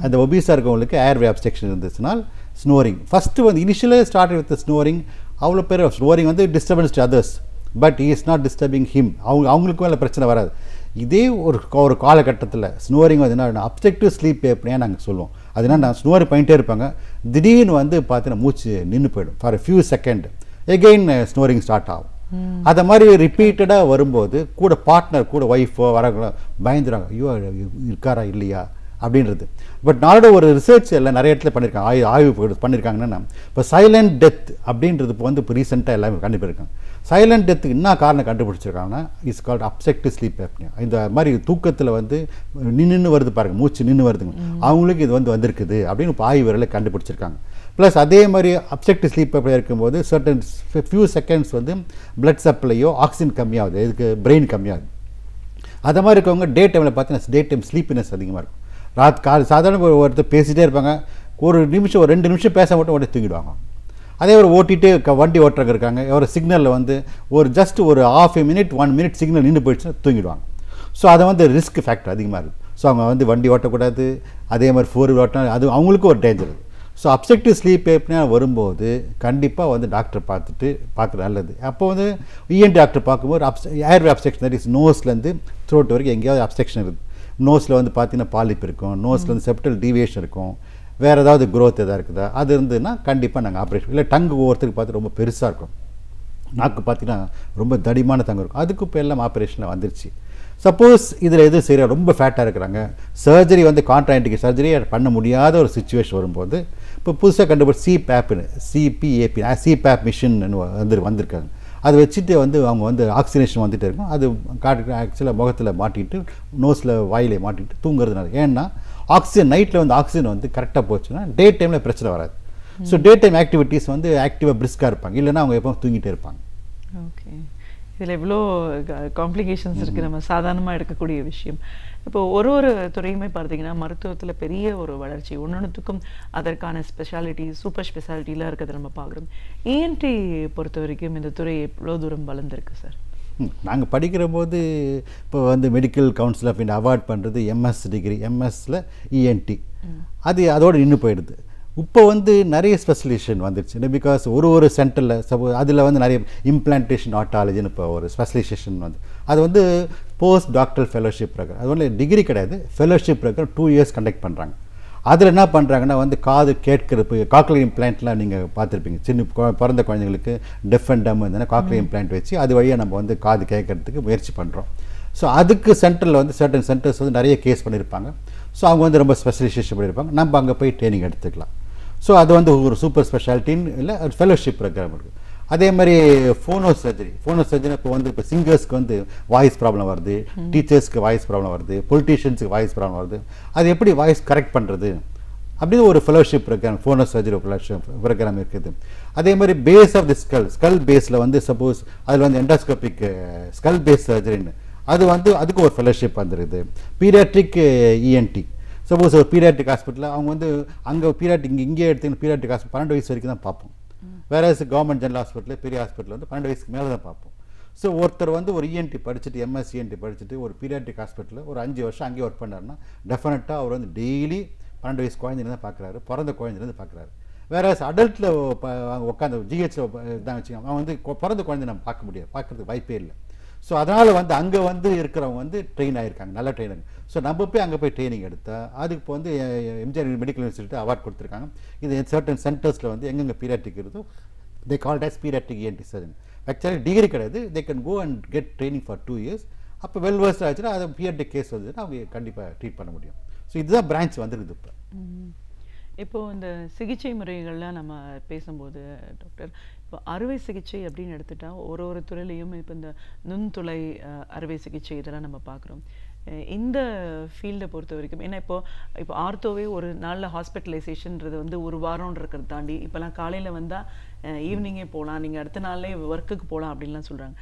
அந்த ஒபீஸாக இருக்கவங்களுக்கு ஏர்வே அப்ஸ்ட்ரக்ஷன் இருந்துச்சுனால் ஸ்னோரிங் ஃபஸ்ட்டு வந்து இனிஷியலாக ஸ்டார்ட் வித் ஸ்னோரிங். அவ்வளோ பேர் ஸ்னோரிங் வந்து disturbance to others, but he is not disturbing him. அவங்களுக்கும் அதில் பிரச்சனை வராது. இதே ஒரு காலகட்டத்தில் ஸ்னோரிங் வந்து என்ன அப்ஸ்ட்ரக்டிவ் ஸ்லீப் அப்படியே நாங்கள் சொல்லுவோம். அதனால் நான் ஸ்னோரிங் பண்ணிட்டே இருப்பாங்க, திடீர்னு வந்து பார்த்தீங்கன்னா மூச்சு நின்று போயிடும் for few second, again snoring start ஆகும். அதை மாதிரி ரிப்பீட்டடாக வரும்போது கூட பார்ட்னர் கூட ஒய்ஃபோ வரவங்களோ பயந்துறாங்க, ஐயோ இருக்காரா இல்லையா அப்படின்றது. பட் நாளோட ஒரு ரிசர்ச் எல்லாம் நிறைய இடத்துல பண்ணியிருக்காங்க, ஆய்வு பண்ணியிருக்காங்கன்னா இப்போ சைலண்ட் டெத் அப்படின்றது இப்போ வந்து இப்போ ரீசெண்டாக எல்லாமே கண்டுபிடிக்காங்க. சைலண்ட் டெத்துக்கு என்ன காரணம் கண்டுபிடிச்சிருக்காங்கன்னா is called obstructive sleep apnea. இந்த மாதிரி தூக்கத்தில் வந்து நின்று வருது பாருங்கள், மூச்சு நின்று வருதுங்க, அவங்களுக்கு இது வந்து வந்திருக்குது அப்படின்னு இப்போ ஆய்வுகளை கண்டுபிடிச்சிருக்காங்க. ப்ளஸ் அதே மாதிரி அப்செக்டிவ் ஸ்லீப் அப்படியே இருக்கும்போது சர்டன் ஃபியூ செகண்ட்ஸ் வந்து பிளட் சப்ளையோ ஆக்சிஜன் கம்மியாகுது, இதுக்கு பிரெயின் கம்மியாகுது. அதை மாதிரி இருக்கவங்க டே டைமில் பார்த்தீங்கன்னா டே டைம் ஸ்லீப்பினஸ் அதிகமாக இருக்கும். சாதாரண ஒருத்தர் பேசிகிட்டே இருப்பாங்க, ஒரு 2 நிமிஷம் பேச மட்டும் உடனே தூங்கிடுவாங்க. அதே ஒரு ஓட்டிகிட்டே வண்டி ஓட்டுறவங்க இருக்காங்க, ஒரு சிக்னலில் வந்து ஜஸ்ட் ஒரு ½ minute 1 minute சிக்னல் நின்று போயிடுச்சுன்னா தூங்கிடுவாங்க. ஸோ அதை வந்து ரிஸ்க் ஃபேக்டர் அதிகமாக இருக்குது. ஸோ அவங்க வந்து வண்டி ஓட்டக்கூடாது, அதே மாதிரி 4 wheel ஓட்டினா அது அவங்களுக்கும் ஒரு டேஞ்சர் இருக்குது. ஸோ அப்செக்டிவ் ஸ்லீப் எப்படின்னா வரும்போது கண்டிப்பாக வந்து டாக்டர் பார்க்குறது நல்லது. அப்போ வந்து இஎன்டி டாக்டர் பார்க்கும்போது ஏர்வே அப்ஸ்ட்ரக்ஷன், தட் இஸ் நோஸ்லேருந்து த்ரோட் வரைக்கும் எங்கேயாவது அப்ஸ்ட்ரக்ஷன் இருக்குது. நோஸில் வந்து பார்த்தீங்கன்னா பாலிப் இருக்கும், நோஸில் வந்து செப்டல் டீவியேஷன் இருக்கும், வேறு ஏதாவது க்ரோத் எதாவது இருக்குதா, அது இருந்துன்னா கண்டிப்பாக நாங்கள் ஆப்ரேஷன். இல்லை டங்கு ஒவ்வொருத்தருக்கு பார்த்து ரொம்ப பெருசாக இருக்கும், நாக்கு பார்த்தீங்கன்னா ரொம்ப தடிமான தங்கம் இருக்கும், அதுக்கு இப்போ எல்லாம் ஆப்ரேஷனில் வந்துருச்சு. சப்போஸ் இதில் எது சரியாக ரொம்ப ஃபேட்டாக இருக்கிறாங்க, சர்ஜரி வந்து கான்ட்ராண்டிக் சர்ஜரி பண்ண முடியாத ஒரு சுச்சுவேஷன் வரும்போது இப்போ புதுசாக கண்டுபிடிச்சி சிபேப் மிஷின் வந்திருக்காங்க. அதை வச்சுட்டு வந்து அவங்க வந்து ஆக்சிஜனேஷன் வந்துகிட்டே இருக்கும், அது ஆக்சுவலாக முகத்தில் மாட்டிக்கிட்டு நோஸில் வாயிலே மாட்டிக்கிட்டு தூங்குறதுனால. ஏன்னா ஆக்சிஜன் நைட்டில் வந்து ஆக்சிஜன் வந்து கரெக்டாக போச்சுன்னா டே டைமில் பிரச்சனை வராது. ஸோ டே டைம் ஆக்டிவிட்டீஸ் வந்து ஆக்டிவாக பிரிஸ்காக இருப்பாங்க, இல்லைன்னா அவங்க எப்போ தூங்கிட்டே இருப்பாங்க. ஓகே, இதில் எவ்வளோ காம்ப்ளிகேஷன்ஸ் இருக்குது, நம்ம சாதாரணமாக எடுக்கக்கூடிய விஷயம். இப்போ ஒரு துறையுமே பார்த்தீங்கன்னா மருத்துவத்தில் பெரிய ஒரு வளர்ச்சி, ஒன்றுத்துக்கும் அதற்கான ஸ்பெஷாலிட்டி சூப்பர் ஸ்பெஷாலிட்டிலாம் இருக்கிறத நம்ம பார்க்குறோம். இஎன்டி பொறுத்த வரைக்கும் இந்த துறை எவ்வளோ தூரம் வளர்ந்துருக்கு சார்? நாங்கள் படிக்கிற போது இப்போ வந்து medical council of India award பண்ணுறது எம்எஸ் டிகிரி, எம்எஸ்ல இஎன்டி, அதோடு நின்று போயிடுது. இப்போ வந்து நிறைய ஸ்பெஷலைசேஷன் வந்துடுச்சு. பிகாஸ் ஒரு சென்டரில் சப்போஸ் அதில் வந்து நிறைய இம்ப்ளான்டேஷன் ஆட்டாலஜின்னு இப்போ ஒரு ஸ்பெஷலைசேஷன் வந்து அது வந்து போஸ்ட் டாக்டர் ஃபெலோஷிப் ப்ரோக்ராம், அது வந்து டிகிரி கிடையாது, ஃபெலோஷிப் ப்ரோக்ராம் 2 years கண்டக்ட் பண்ணுறாங்க. அதில் என்ன பண்ணுறாங்கன்னா வந்து காது கேட்கிறது, காக்லியர் இம்ப்ளான்ட்லாம் நீங்கள் பார்த்துருப்பீங்க, சின்ன பிறந்த குழந்தைங்களுக்கு டெஃப் அண்ட் டம் இருந்ததுன்னா காக்லியர் இம்ப்ளான்ட் வச்சு அது வழியாக நம்ம வந்து காது கேட்கறதுக்கு முயற்சி பண்ணுறோம். ஸோ அதுக்கு சென்டரில் வந்து சர்டன் சென்டர்ஸ் வந்து நிறைய கேஸ் பண்ணியிருப்பாங்க. ஸோ அவங்க வந்து ரொம்ப ஸ்பெஷலைசேஷன் பண்ணியிருப்பாங்க, நம்ம அங்கே போய் ட்ரைனிங் எடுத்துக்கலாம். ஸோ அது வந்து ஒரு சூப்பர் ஸ்பெஷாலிட்டின்னு இல்லை ஃபெலோஷிப் ப்ரோக்ராம் இருக்குது. அதே மாதிரி ஃபோனோ சர்ஜரி இப்போ வந்து இப்போ சிங்கர்ஸ்க்கு வந்து வாய்ஸ் ப்ராப்ளம் வருது, டீச்சர்ஸ்க்கு வாய்ஸ் ப்ராப்ளம் வருது, பொலிட்டீஷியன்ஸுக்கு வாய்ஸ் ப்ராப்ளம் வருது, அது எப்படி வாய்ஸ் கரெக்ட் பண்ணுறது அப்படின்னு ஒரு ஃபெலோஷிப் ப்ரோக்ராம், ஃபோனோ சர்ஜரி ப்ரோக்ராம் இருக்குது. அதே மாதிரி பேஸ் ஆஃப் தி ஸ்கல் பேஸில் வந்து சப்போஸ் அதில் வந்து எண்டோஸ்கோபிக் ஸ்கல் பேஸ் சர்ஜரின்னு அது வந்து அதுக்கு ஒரு ஃபெலோஷிப் வந்துடுது. பீடியாட்ரிக் இஎன்டி, சப்போஸ் ஒரு பீடியாட்ரிக் ஹாஸ்பிட்டலில் அவங்க வந்து அங்கே பீடியாட்ரிக் இங்கே எடுத்துக்கிட்டு பீடியாட்ரிக் ஹாஸ்பிட்டல் 12 வயசு வரைக்கும் தான் பார்ப்போம். வேற கவர்மெண்ட் ஜெனரல் ஹாஸ்பிட்டல் பெரிய ஹாஸ்பிட்டல் வந்து 12 வயசுக்கு மேலே தான் பார்ப்போம். ஸோ ஒருத்தர் வந்து ஒரு இஎன்டி படிச்சுட்டு எம்எஸ் இஎன்டி படிச்சுட்டு ஒரு பீடியாட்ரிக் ஹாஸ்பிட்டலில் ஒரு 5 வருஷம் அங்கேயே ஒர்க் பண்ணாருன்னா டெஃபினட்டாக அவர் வந்து டெய்லி 12 வயசு குழந்தைங்க தான் பார்க்குறாரு, பிறந்த குழந்தைலேருந்து பார்க்குறாரு. வேற அடல்ட்டில் உட்காந்து ஜிஹெச்சில் தான் வச்சுக்கோங்க, அவன் வந்து பிறந்த குழந்தை நம்ம பார்க்க முடியாது, பார்க்குறதுக்கு வாய்ப்பே இல்லை. ஸோ அதனால் வந்து அங்கே வந்து இருக்கிறவங்க வந்து ட்ரெயின் ஆகிருக்காங்க, நல்ல ட்ரெயினர். ஸோ நம்ம போய் அங்கே போய் ட்ரைனிங் எடுத்தால் அதுக்கு இப்போ வந்து எம்ஜிஆர் மெடிக்கல் யூனிவர்சிட்டி அவார்ட் கொடுத்துருக்காங்க. இது சர்டன் சென்டர்ஸில் வந்து எங்கெங்கே பீடியாட்ரிக் இருந்தோ they called as pediatric ENT surgeon. Actually degree கிடையாது, they can go and get training for 2 years. அப்போ வெல்வர்ஸ்ட் ஆச்சுன்னா அது பிஎன்டி கேஸ் வந்துச்சுன்னா அவங்க கண்டிப்பாக ட்ரீட் பண்ண முடியும். ஸோ இதுதான் பிரான்ச் வந்துருக்குது இப்போ. இப்போது இந்த சிகிச்சை முறைகள்லாம் நம்ம பேசும்போது டாக்டர், இப்போ அறுவை சிகிச்சை அப்படின்னு எடுத்துட்டா ஒரு துறையிலையும் இப்போ இந்த நுண்துளை அறுவை சிகிச்சை இதெல்லாம் நம்ம பார்க்குறோம். இந்த ஃபீல்டை பொறுத்த வரைக்கும் ஏன்னா இப்போ ஆர்த்தோவே ஒரு நாளில் ஹாஸ்பிட்டலைசேஷன்றது வந்து ஒரு வாரம்னு இருக்கிறத தாண்டி இப்போலாம் காலையில் வந்தால் ஈவினிங்கே போகலாம், நீங்கள் அடுத்த நாள்லே ஒர்க்குக்கு போகலாம் அப்படின்லாம் சொல்கிறாங்க.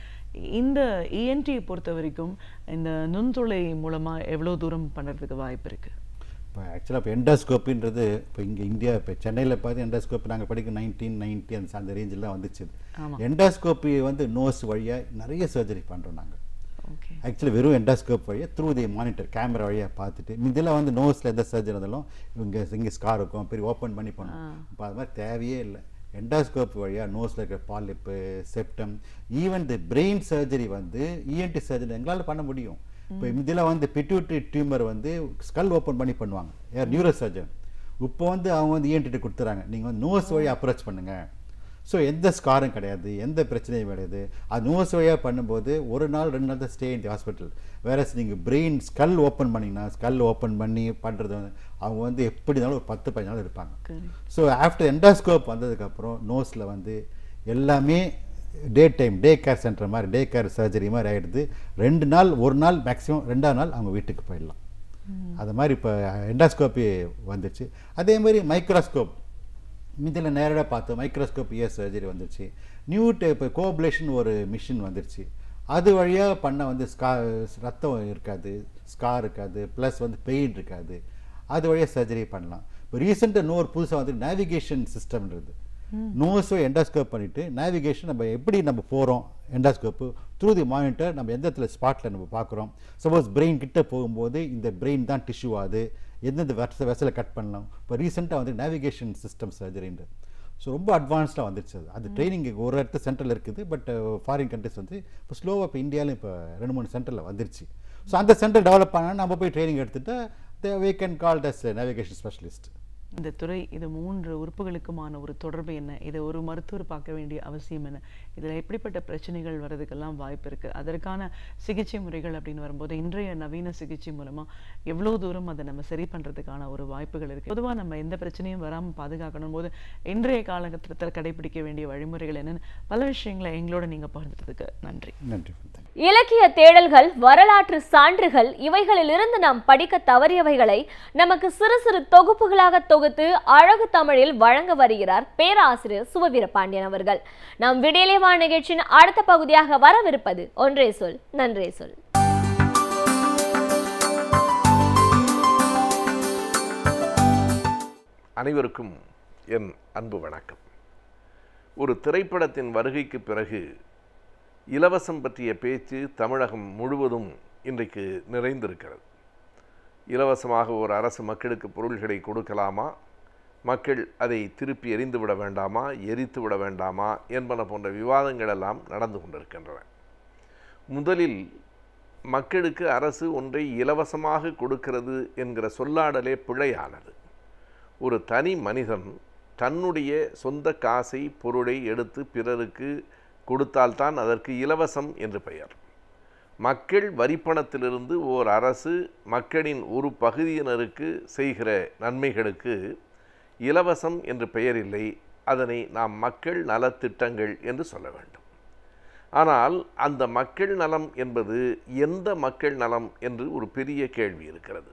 இந்த இஎன்டியை பொறுத்த வரைக்கும் இந்த நுண்துளை மூலமாக எவ்வளோ தூரம் பண்ணுறதுக்கு வாய்ப்பு இருக்குது? இப்போ ஆக்சுவலாக இப்போ எண்டோஸ்கோப்பின்றது இப்போ இங்கே இந்தியா இப்போ சென்னையில் பார்த்து எண்டோஸ்கோப்பி நாங்கள் படிக்க 1990 அந்த ரேஞ்செலாம் வந்துச்சு. எண்டோஸ்கோப்பி வந்து நோஸ் வழியாக நிறைய சர்ஜரி பண்ணுறோம் நாங்கள். ஆக்சுவலி வெறும் எண்டோஸ்கோப் வழியாக த்ரூ தி மானிட்டர் கேமரா வழியாக பார்த்துட்டு இதில் வந்து நோஸில் எந்த சர்ஜரி இருந்தாலும் இங்கே ஸ்கார் இருக்கும், பெரிய ஓப்பன் பண்ணி பண்ணுவோம். இப்போ அது மாதிரி தேவையே இல்லை. எண்டோஸ்கோப் வழியாக நோஸில் இருக்கிற polyp, septum, even the brain surgery வந்து இஎன்டி சர்ஜரி எங்களால் பண்ண முடியும். இப்போ இதில் வந்து பிட்யூட்டரி டியூமர் வந்து ஸ்கல் ஓப்பன் பண்ணி பண்ணுவாங்க யார் நியூரோ சர்ஜன். இப்போ வந்து அவங்க வந்து இஎன்டி கொடுத்துறாங்க, நீங்கள் வந்து நோஸ் வழியாக அப்ரோச் பண்ணுங்கள். ஸோ எந்த ஸ்காரும் கிடையாது, எந்த பிரச்சனையும் கிடையாது. அது நோஸ் வழியாக பண்ணும்போது ஒரு நாள் 2 நாள் தான் ஸ்டே இன் தி ஹாஸ்பிட்டல். வேற நீங்கள் பிரெயின் ஸ்கல் ஓப்பன் பண்ணிங்கன்னா ஸ்கல் ஓப்பன் பண்ணி பண்ணுறது வந்து அவங்க வந்து எப்படி இருந்தாலும் ஒரு 10-15 நாள் இருப்பாங்க. ஸோ ஆஃப்டர் எண்டோஸ்கோப் வந்ததுக்கப்புறம் நோஸில் வந்து எல்லாமே day time day care centre மாதிரி டே கேர் சர்ஜரி மாதிரி ஆகிடுது. 2 நாள் 1 நாள் மேக்ஸிமம் 2ஆவது நாள் அவங்க வீட்டுக்கு போயிடலாம். அது மாதிரி இப்போ எண்டோஸ்கோப்பி வந்துச்சு. அதே மாதிரி மைக்ரோஸ்கோப் இதில் நேரடியாக பார்த்தோம். மைக்ரோஸ்கோப் இயர் சர்ஜரி வந்துருச்சு. நியூ டைப் கோஆபுலேஷன் ஒரு மிஷின் வந்துருச்சு. அது வழியாக பண்ண வந்து ரத்தம் இருக்காது, ஸ்கார் இருக்காது, ப்ளஸ் வந்து பெயின் இருக்காது. அது வழியாக சர்ஜரி பண்ணலாம். இப்போ ரீசெண்டாக இன்னொரு புதுசாக வந்து நேவிகேஷன் சிஸ்டம்ன்றது. நோஸோ எண்டோஸ்கோப் பண்ணிவிட்டு நேவிகேஷன் நம்ம எப்படி நம்ம போகிறோம் எண்டோஸ்கோப்பு த்ரூ தி மானிட்டர் நம்ம எந்த இடத்துல ஸ்பாட்டில் நம்ம பார்க்குறோம். சப்போஸ் பிரெயின் கிட்ட போகும்போது இந்த பிரெயின் தான் டிஷ்யூ ஆகுது, எந்தெந்த வெசலை கட் பண்ணலாம். இப்போ ரீசெண்டாக வந்து நேவிகேஷன் சிஸ்டம் சர்ஜரின்றது ஸோ ரொம்ப அட்வான்ஸ்டாக வந்துருச்சு. அது ட்ரைனிங் ஒரு இடத்து சென்டரில் இருக்குது. பட் ஃபாரின் கண்ட்ரிஸ் வந்து இப்போ ஸ்லோவாக இப்போ இந்தியாவிலும் இப்போ 2-3 சென்டரில் வந்துருச்சு. ஸோ அந்த சென்டர் டெவலப் ஆனால் நம்ம போய் ட்ரைனிங் எடுத்துகிட்டு we can call it as a navigation specialist. இந்த துறை இது 3 உறுப்புகளுக்குமான ஒரு தொடர்பு என்ன, இதை ஒரு மருத்துவர் பார்க்க வேண்டிய அவசியம் என்ன, இதில் எப்படிப்பட்ட பிரச்சனைகள் வர்றதுக்கெல்லாம் வாய்ப்பு இருக்குது, அதற்கான சிகிச்சை முறைகள் அப்படின்னு வரும்போது இன்றைய நவீன சிகிச்சை மூலமாக எவ்வளோ தூரம் அதை நம்ம சரி பண்ணுறதுக்கான ஒரு வாய்ப்புகள் இருக்குது. பொதுவாக நம்ம எந்த பிரச்சனையும் வராமல் பாதுகாக்கணும் போது இன்றைய காலகட்டத்தில் கடைபிடிக்க வேண்டிய வழிமுறைகள் என்னென்னு பல விஷயங்களை எங்களோட நீங்கள் பகிர்ந்ததுக்கு நன்றி. நன்றி. இலக்கிய தேடல்கள், வரலாற்று சான்றுகள் இவைகளிலிருந்து நாம் படிக்க தவறியவைகளை நமக்கு சிறு சிறு தொகுப்புகளாக தொகுத்து அழகு தமிழில் வழங்க வருகிறார் பேராசிரியர் சுபவீரபாண்டியன் அவர்கள். நாம் விடியலேவா நிகழ்ச்சியின் அடுத்த பகுதியாக வரவிருப்பது ஒன்றே சொல் நன்றே சொல். அனைவருக்கும் என் அன்பு வணக்கம். ஒரு திரைப்படத்தின் வருகைக்கு பிறகு இலவசம் பற்றிய பேச்சு தமிழகம் முழுவதும் இன்றைக்கு நிறைந்திருக்கிறது. இலவசமாக ஒரு அரசு மக்களுக்கு பொருள்களை கொடுக்கலாமா, மக்கள் அதை திருப்பி எரிந்து விட வேண்டாமா, எரித்து விட வேண்டாமா என்பன போன்ற விவாதங்கள் எல்லாம் நடந்து கொண்டிருக்கின்றன. முதலில் மக்களுக்கு அரசு ஒன்றை இலவசமாக கொடுக்கிறது என்கிற சொல்லாடலே பிழையானது. ஒரு தனி மனிதன் தன்னுடைய சொந்த காசை பொருளை எடுத்து பிறருக்கு கொடுத்தால்தான் அதற்கு இலவசம் என்று பெயர். மக்கள் வரிப்பணத்திலிருந்து ஓர் அரசு மக்களின் ஒரு பகுதியினருக்கு செய்கிற நன்மைகளுக்கு இலவசம் என்று பெயர் இல்லை. அதனை நாம் மக்கள் நலத்திட்டங்கள் என்று சொல்ல வேண்டும். ஆனால் அந்த மக்கள் நலம் என்பது எந்த மக்கள் நலம் என்று ஒரு பெரிய கேள்வி இருக்கிறது.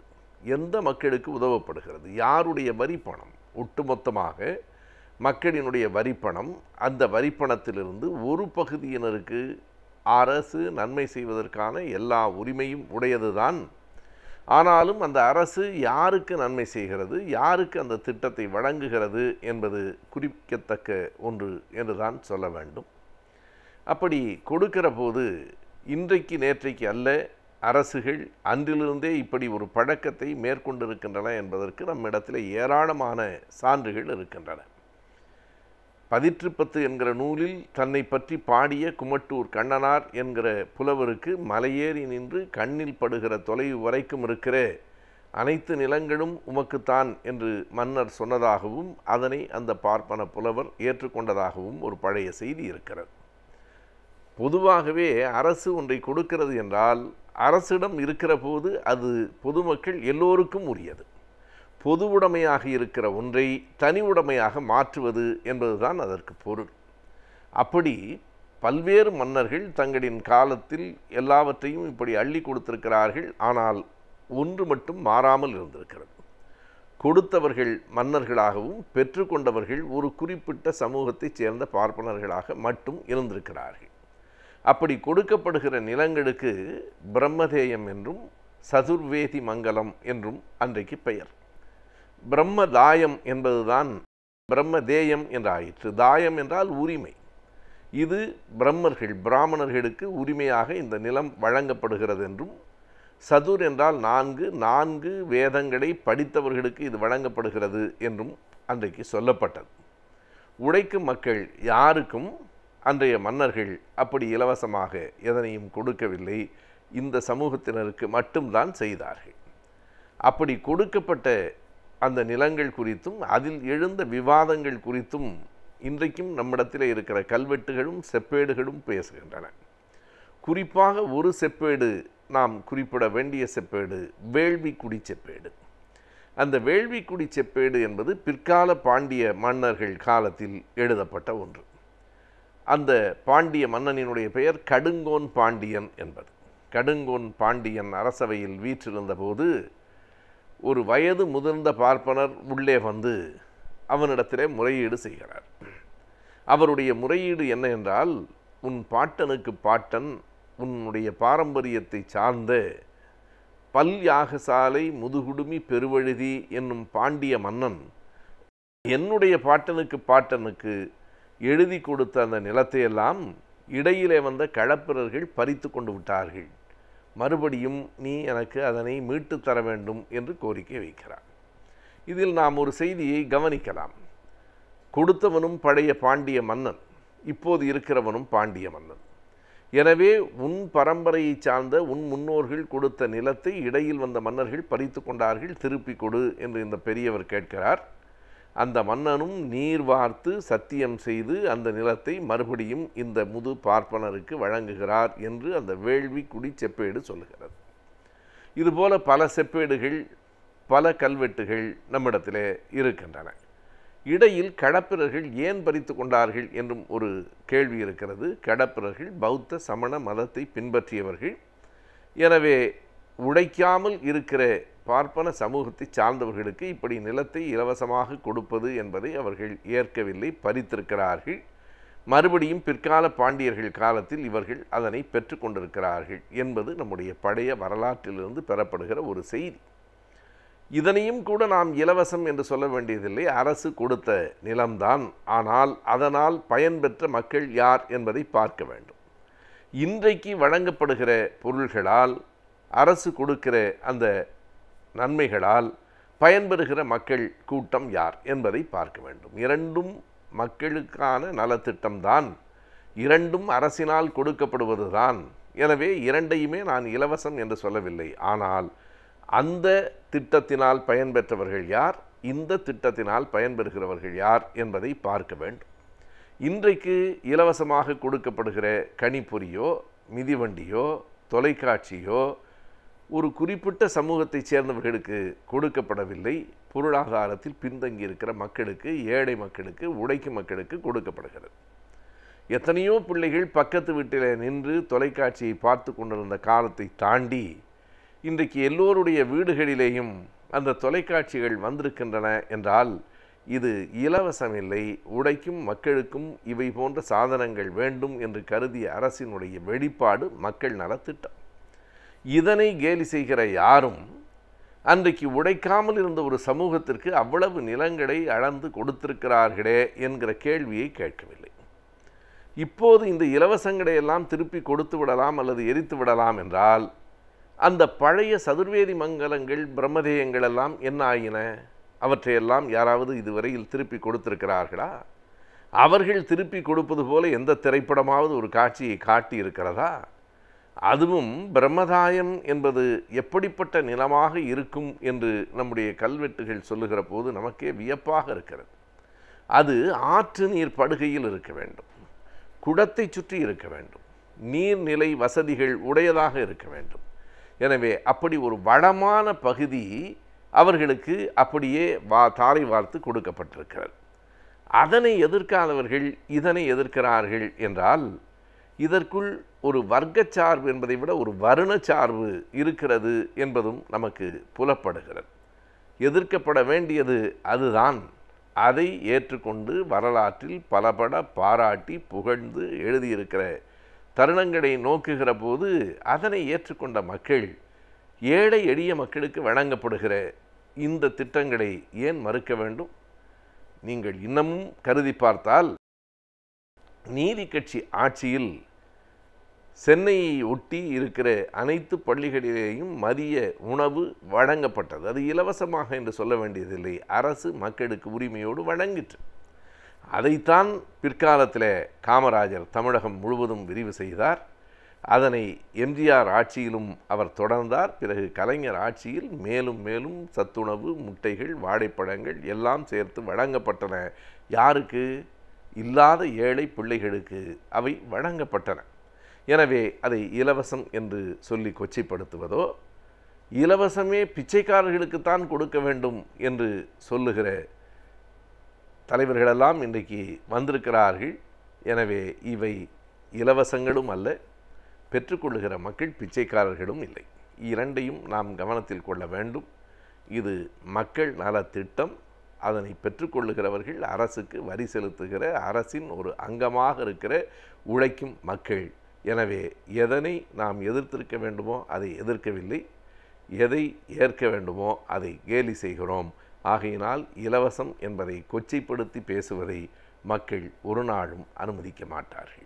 எந்த மக்களுக்கு உதவப்படுகிறது? யாருடைய வரிப்பணம்? ஒட்டுமொத்தமாக மக்களினுடைய வரிப்பணம். அந்த வரிப்பணத்திலிருந்து ஒரு பகுதியினருக்கு அரசு நன்மை செய்வதற்கான எல்லா உரிமையும் உடையதுதான். ஆனாலும் அந்த அரசு யாருக்கு நன்மை செய்கிறது, யாருக்கு அந்த திட்டத்தை வழங்குகிறது என்பது குறிப்பிடத்தக்க ஒன்று என்றுதான் சொல்ல வேண்டும். அப்படி கொடுக்கிற போது இன்றைக்கு நேற்றைக்கு அல்ல, அரசுகள் அன்றிலிருந்தே இப்படி ஒரு பழக்கத்தை மேற்கொண்டிருக்கின்றன என்பதற்கு நம்மிடத்தில் ஏராளமான சான்றுகள் இருக்கின்றன. 10 என்கிற நூலில் தன்னை பற்றி பாடிய குமட்டூர் கண்ணனார் என்கிற புலவருக்கு மலையேறி நின்று கண்ணில் படுகிற தொலைவு வரைக்கும் இருக்கிற அனைத்து நிலங்களும் உமக்குத்தான் என்று மன்னர் சொன்னதாகவும் அதனை அந்த பார்ப்பன புலவர் ஏற்றுக்கொண்டதாகவும் ஒரு பழைய செய்தி இருக்கிறது. பொதுவாகவே அரசு ஒன்றை கொடுக்கிறது என்றால் அரசிடம் இருக்கிற போது அது பொதுமக்கள் எல்லோருக்கும் உரியது. பொது உடைமையாக இருக்கிற ஒன்றை தனி உடைமையாக மாற்றுவது என்பதுதான் அதற்கு பொருள். அப்படி பல்வேறு மன்னர்கள் தங்களின் காலத்தில் எல்லாவற்றையும் இப்படி அள்ளி கொடுத்திருக்கிறார்கள். ஆனால் ஒன்று மட்டும் மாறாமல் இருந்திருக்கிறது. கொடுத்தவர்கள் மன்னர்களாகவும் பெற்றுக்கொண்டவர்கள் ஒரு குறிப்பிட்ட சமூகத்தைச் சேர்ந்த பார்ப்பனர்களாக மட்டும் இருந்திருக்கிறார்கள். அப்படி கொடுக்கப்படுகிற நிலங்களுக்கு பிரம்மதேயம் என்றும் சதுர்வேதி மங்கலம் என்றும் அன்றைக்கு பெயர். பிரம்மதாயம் என்பதுதான் பிரம்மதேயம் என்றாயிற்று. தாயம் என்றால் உரிமை. இது பிரம்மர்கள் பிராமணர்களுக்கு உரிமையாக இந்த நிலம் வழங்கப்படுகிறது என்றும், சதுர் என்றால் 4 வேதங்களை படித்தவர்களுக்கு இது வழங்கப்படுகிறது என்றும் அன்றைக்கு சொல்லப்பட்டது. உழைக்கும் மக்கள் யாருக்கும் அன்றைய மன்னர்கள் அப்படி இலவசமாக எதனையும் கொடுக்கவில்லை. இந்த சமூகத்தினருக்கு மட்டும்தான் செய்தார்கள். அப்படி கொடுக்கப்பட்ட அந்த நிலங்கள் குறித்தும் அதில் எழுந்த விவாதங்கள் குறித்தும் இன்றைக்கும் நம்மிடத்தில் இருக்கிற கல்வெட்டுகளும் செப்பேடுகளும் பேசுகின்றன. குறிப்பாக ஒரு செப்பேடு நாம் குறிப்பிட வேண்டிய செப்பேடு வேள்விக்குடி செப்பேடு. அந்த வேள்விக்குடி செப்பேடு என்பது பிற்கால பாண்டிய மன்னர்கள் காலத்தில் எழுதப்பட்ட ஒன்று. அந்த பாண்டிய மன்னனினுடைய பெயர் கடுங்கோன் பாண்டியன் என்பது. கடுங்கோன் பாண்டியன் அரசவையில் வீற்றிருந்த போது ஒரு வயது முதிர்ந்த பார்ப்பனர் உள்ளே வந்து அவனிடத்திலே முறையீடு செய்கிறார். அவருடைய முறையீடு என்ன என்றால், உன் பாட்டனுக்கு பாட்டன் உன்னுடைய பாரம்பரியத்தை சார்ந்த பல் யாகசாலை முதுகுடுமி பெருவழுதி என்னும் பாண்டிய மன்னன் என்னுடைய பாட்டனுக்கு எழுதி கொடுத்த அந்த நிலத்தையெல்லாம் இடையிலே வந்த களப்பிரர்கள் பறித்து கொண்டு விட்டார்கள். மறுபடியும் நீ எனக்கு அதனை மீட்டு தர வேண்டும் என்று கோரிக்கை வைக்கிறார். இதில் நாம் ஒரு செய்தியை கவனிக்கலாம். கொடுத்தவனும் பழைய பாண்டிய மன்னன், இப்போது இருக்கிறவனும் பாண்டிய மன்னன். எனவே உன் பரம்பரையை சார்ந்த உன் முன்னோர்கள் கொடுத்த நிலத்தை இடையில் வந்த மன்னர்கள் பறித்து கொண்டார்கள், திருப்பி கொடு என்று இந்த பெரியவர் கேட்கிறார். அந்த மன்னனும் நீர் வார்த்து சத்தியம் செய்து அந்த நிலத்தை மறுபடியும் இந்த முது பார்ப்பனருக்கு வழங்குகிறார் என்று அந்த வேள்விக்குடி செப்பேடு சொல்லுகிறது. இதுபோல பல செப்பேடுகள் பல கல்வெட்டுகள் நம்மிடத்திலே இருக்கின்றன. இடையில் கடப்பிரர்கள் ஏன் பறித்து கொண்டார்கள் என்றும் ஒரு கேள்வி இருக்கிறது. கடப்பிரர்கள் பௌத்த சமண மதத்தை பின்பற்றியவர்கள். எனவே உழைக்காமல் இருக்கிற பார்ப்பன சமூகத்தை சார்ந்தவர்களுக்கு இப்படி நிலத்தை இலவசமாக கொடுப்பது என்பதை அவர்கள் ஏற்கவில்லை, பறித்திருக்கிறார்கள். மறுபடியும் பிற்கால பாண்டியர்கள் காலத்தில் இவர்கள் அதனை பெற்றுக்கொண்டிருக்கிறார்கள் என்பது நம்முடைய பழைய வரலாற்றிலிருந்து பெறப்படுகிற ஒரு செய்தி. இதனையும் கூட நாம் இலவசம் என்று சொல்ல வேண்டியதில்லை, அரசு கொடுத்த நிலம்தான். ஆனால் அதனால் பயன்பெற்ற மக்கள் யார் என்பதை பார்க்க வேண்டும். இன்றைக்கு வழங்கப்படுகிற பொருள்களால், அரசு கொடுக்கிற அந்த நன்மைகளால் பயன்பெறுகிற மக்கள் கூட்டம் யார் என்பதை பார்க்க வேண்டும். இரண்டும் மக்களுக்கான நலத்திட்டம்தான், இரண்டும் அரசினால் கொடுக்கப்படுவது தான். எனவே இரண்டையுமே நான் இலவசம் என்று சொல்லவில்லை. ஆனால் அந்த திட்டத்தினால் பயன்பெற்றவர்கள் யார், இந்த திட்டத்தினால் பயன்பெறுகிறவர்கள் யார் என்பதை பார்க்க வேண்டும். இன்றைக்கு இலவசமாக கொடுக்கப்படுகிற கணிப்பொறியோ மிதிவண்டியோ தொலைக்காட்சியோ ஒரு குறிப்பிட்ட சமூகத்தைச் சேர்ந்தவர்களுக்கு கொடுக்கப்படவில்லை. பொருளாதாரத்தில் பின்தங்கி இருக்கிற மக்களுக்கு, ஏழை மக்களுக்கு, உழைக்கும் மக்களுக்கு கொடுக்கப்படுகிறது. எத்தனையோ பிள்ளைகள் பக்கத்து வீட்டில் நின்று தொலைக்காட்சியை பார்த்து கொண்டிருந்த காலத்தை தாண்டி இன்றைக்கு எல்லோருடைய வீடுகளிலேயும் அந்த தொலைக்காட்சிகள் வந்திருக்கின்றன என்றால் இது இலவசமில்லை. உழைக்கும் மக்களுக்கும் இவை போன்ற சாதனங்கள் வேண்டும் என்று கருதிய அரசினுடைய வெளிப்பாடு மக்கள் நலத்திட்டம். இதனை கேலி செய்கிற யாரும் அன்றைக்கு உழைக்காமல் இருந்த ஒரு சமூகத்திற்கு அவ்வளவு நிலங்களை அளந்து கொடுத்திருக்கிறார்களே என்கிற கேள்வியை கேட்கவில்லை. இப்போது இந்த இலவசங்களை எல்லாம் திருப்பி கொடுத்து விடலாம் அல்லது எரித்து விடலாம் என்றால் அந்த பழைய சதுர்வேதி மங்கலங்கள் பிரம்மதேயங்கள் எல்லாம் என்ன ஆயின? அவற்றையெல்லாம் யாராவது இதுவரையில் திருப்பி கொடுத்திருக்கிறார்களா? அவர்கள் திருப்பி கொடுப்பது போல எந்த திரைப்படமாவது ஒரு காட்சியை காட்டி இருக்கிறதா? அதுவும் பிரம்மதாயம் என்பது எப்படிப்பட்ட நிலமாக இருக்கும் என்று நம்முடைய கல்வெட்டுகள் சொல்லுகிற போது நமக்கே வியப்பாக இருக்கிறது. அது ஆற்று நீர் படுகையில் இருக்க வேண்டும், குடத்தை சுற்றி இருக்க வேண்டும், நீர்நிலை வசதிகள் உடையதாக இருக்க வேண்டும். எனவே அப்படி ஒரு வளமான பகுதி அவர்களுக்கு அப்படியே தாரை வார்த்து கொடுக்கப்பட்டிருக்கிறது. அதனை எதிர்க்காதவர்கள் இதனை எதிர்க்கிறார்கள் என்றால் இதற்குள் ஒரு வர்க்கச்சார்பு என்பதை விட ஒரு வருணச்சார்பு இருக்கிறது என்பதும் நமக்கு புலப்படுகிறது. எதிர்க்கப்பட வேண்டியது அதுதான். அதை ஏற்றுக்கொண்டு வரலாற்றில் பலபட பாராட்டி புகழ்ந்து எழுதியிருக்கிற தருணங்களை நோக்குகிற போது அதனை ஏற்றுக்கொண்ட மக்கள் ஏழை எளிய மக்களுக்கு வழங்கப்படுகிற இந்த திட்டங்களை ஏன் மறுக்க வேண்டும்? நீங்கள் இன்னமும் கருதி பார்த்தால் நீதி கட்சி ஆட்சியில் சென்னையை ஒட்டி இருக்கிற அனைத்து பள்ளிகளிலேயும் மதிய உணவு வழங்கப்பட்டது. அது இலவசமாக என்று சொல்ல வேண்டியதில்லை, அரசு மக்களுக்கு உரிமையோடு வழங்கிற்று. அதைத்தான் பிற்காலத்தில் காமராஜர் தமிழகம் முழுவதும் விரிவு செய்தார். அதனை எம்ஜிஆர் ஆட்சியிலும் அவர் தொடர்ந்தார். பிறகு கலைஞர் ஆட்சியில் மேலும் மேலும் சத்துணவு, முட்டைகள், வாழைப்பழங்கள் எல்லாம் சேர்த்து வழங்கப்பட்டன. யாருக்கு? இல்லாத ஏழை பிள்ளைகளுக்கு அவை வழங்கப்பட்டன. எனவே அதை இலவசம் என்று சொல்லி கொச்சைப்படுத்துவதோ, இலவசமே பிச்சைக்காரர்களுக்குத்தான் கொடுக்க வேண்டும் என்று சொல்லுகிற தலைவர்களெல்லாம் இன்றைக்கு வந்திருக்கிறார்கள். எனவே இவை இலவசங்களும் அல்ல, பெற்றுக்கொள்ளுகிற மக்கள் பிச்சைக்காரர்களும் இல்லை. இரண்டையும் நாம் கவனத்தில் கொள்ள வேண்டும். இது மக்கள் நலத்திட்டம். அதனை பெற்றுக்கொள்ளுகிறவர்கள் அரசுக்கு வரி செலுத்துகிற அரசின் ஒரு அங்கமாக இருக்கிற உழைக்கும் மக்கள். எனவே எதனை நாம் எதிர்த்திருக்க வேண்டுமோ அதை எதிர்க்கவில்லை, எதை ஏற்க வேண்டுமோ அதை கேலி செய்கிறோம். ஆகையினால் இலவசம் என்பதை கொச்சைப்படுத்தி பேசுவதை மக்கள் ஒரு நாளும் அனுமதிக்க மாட்டார்கள்.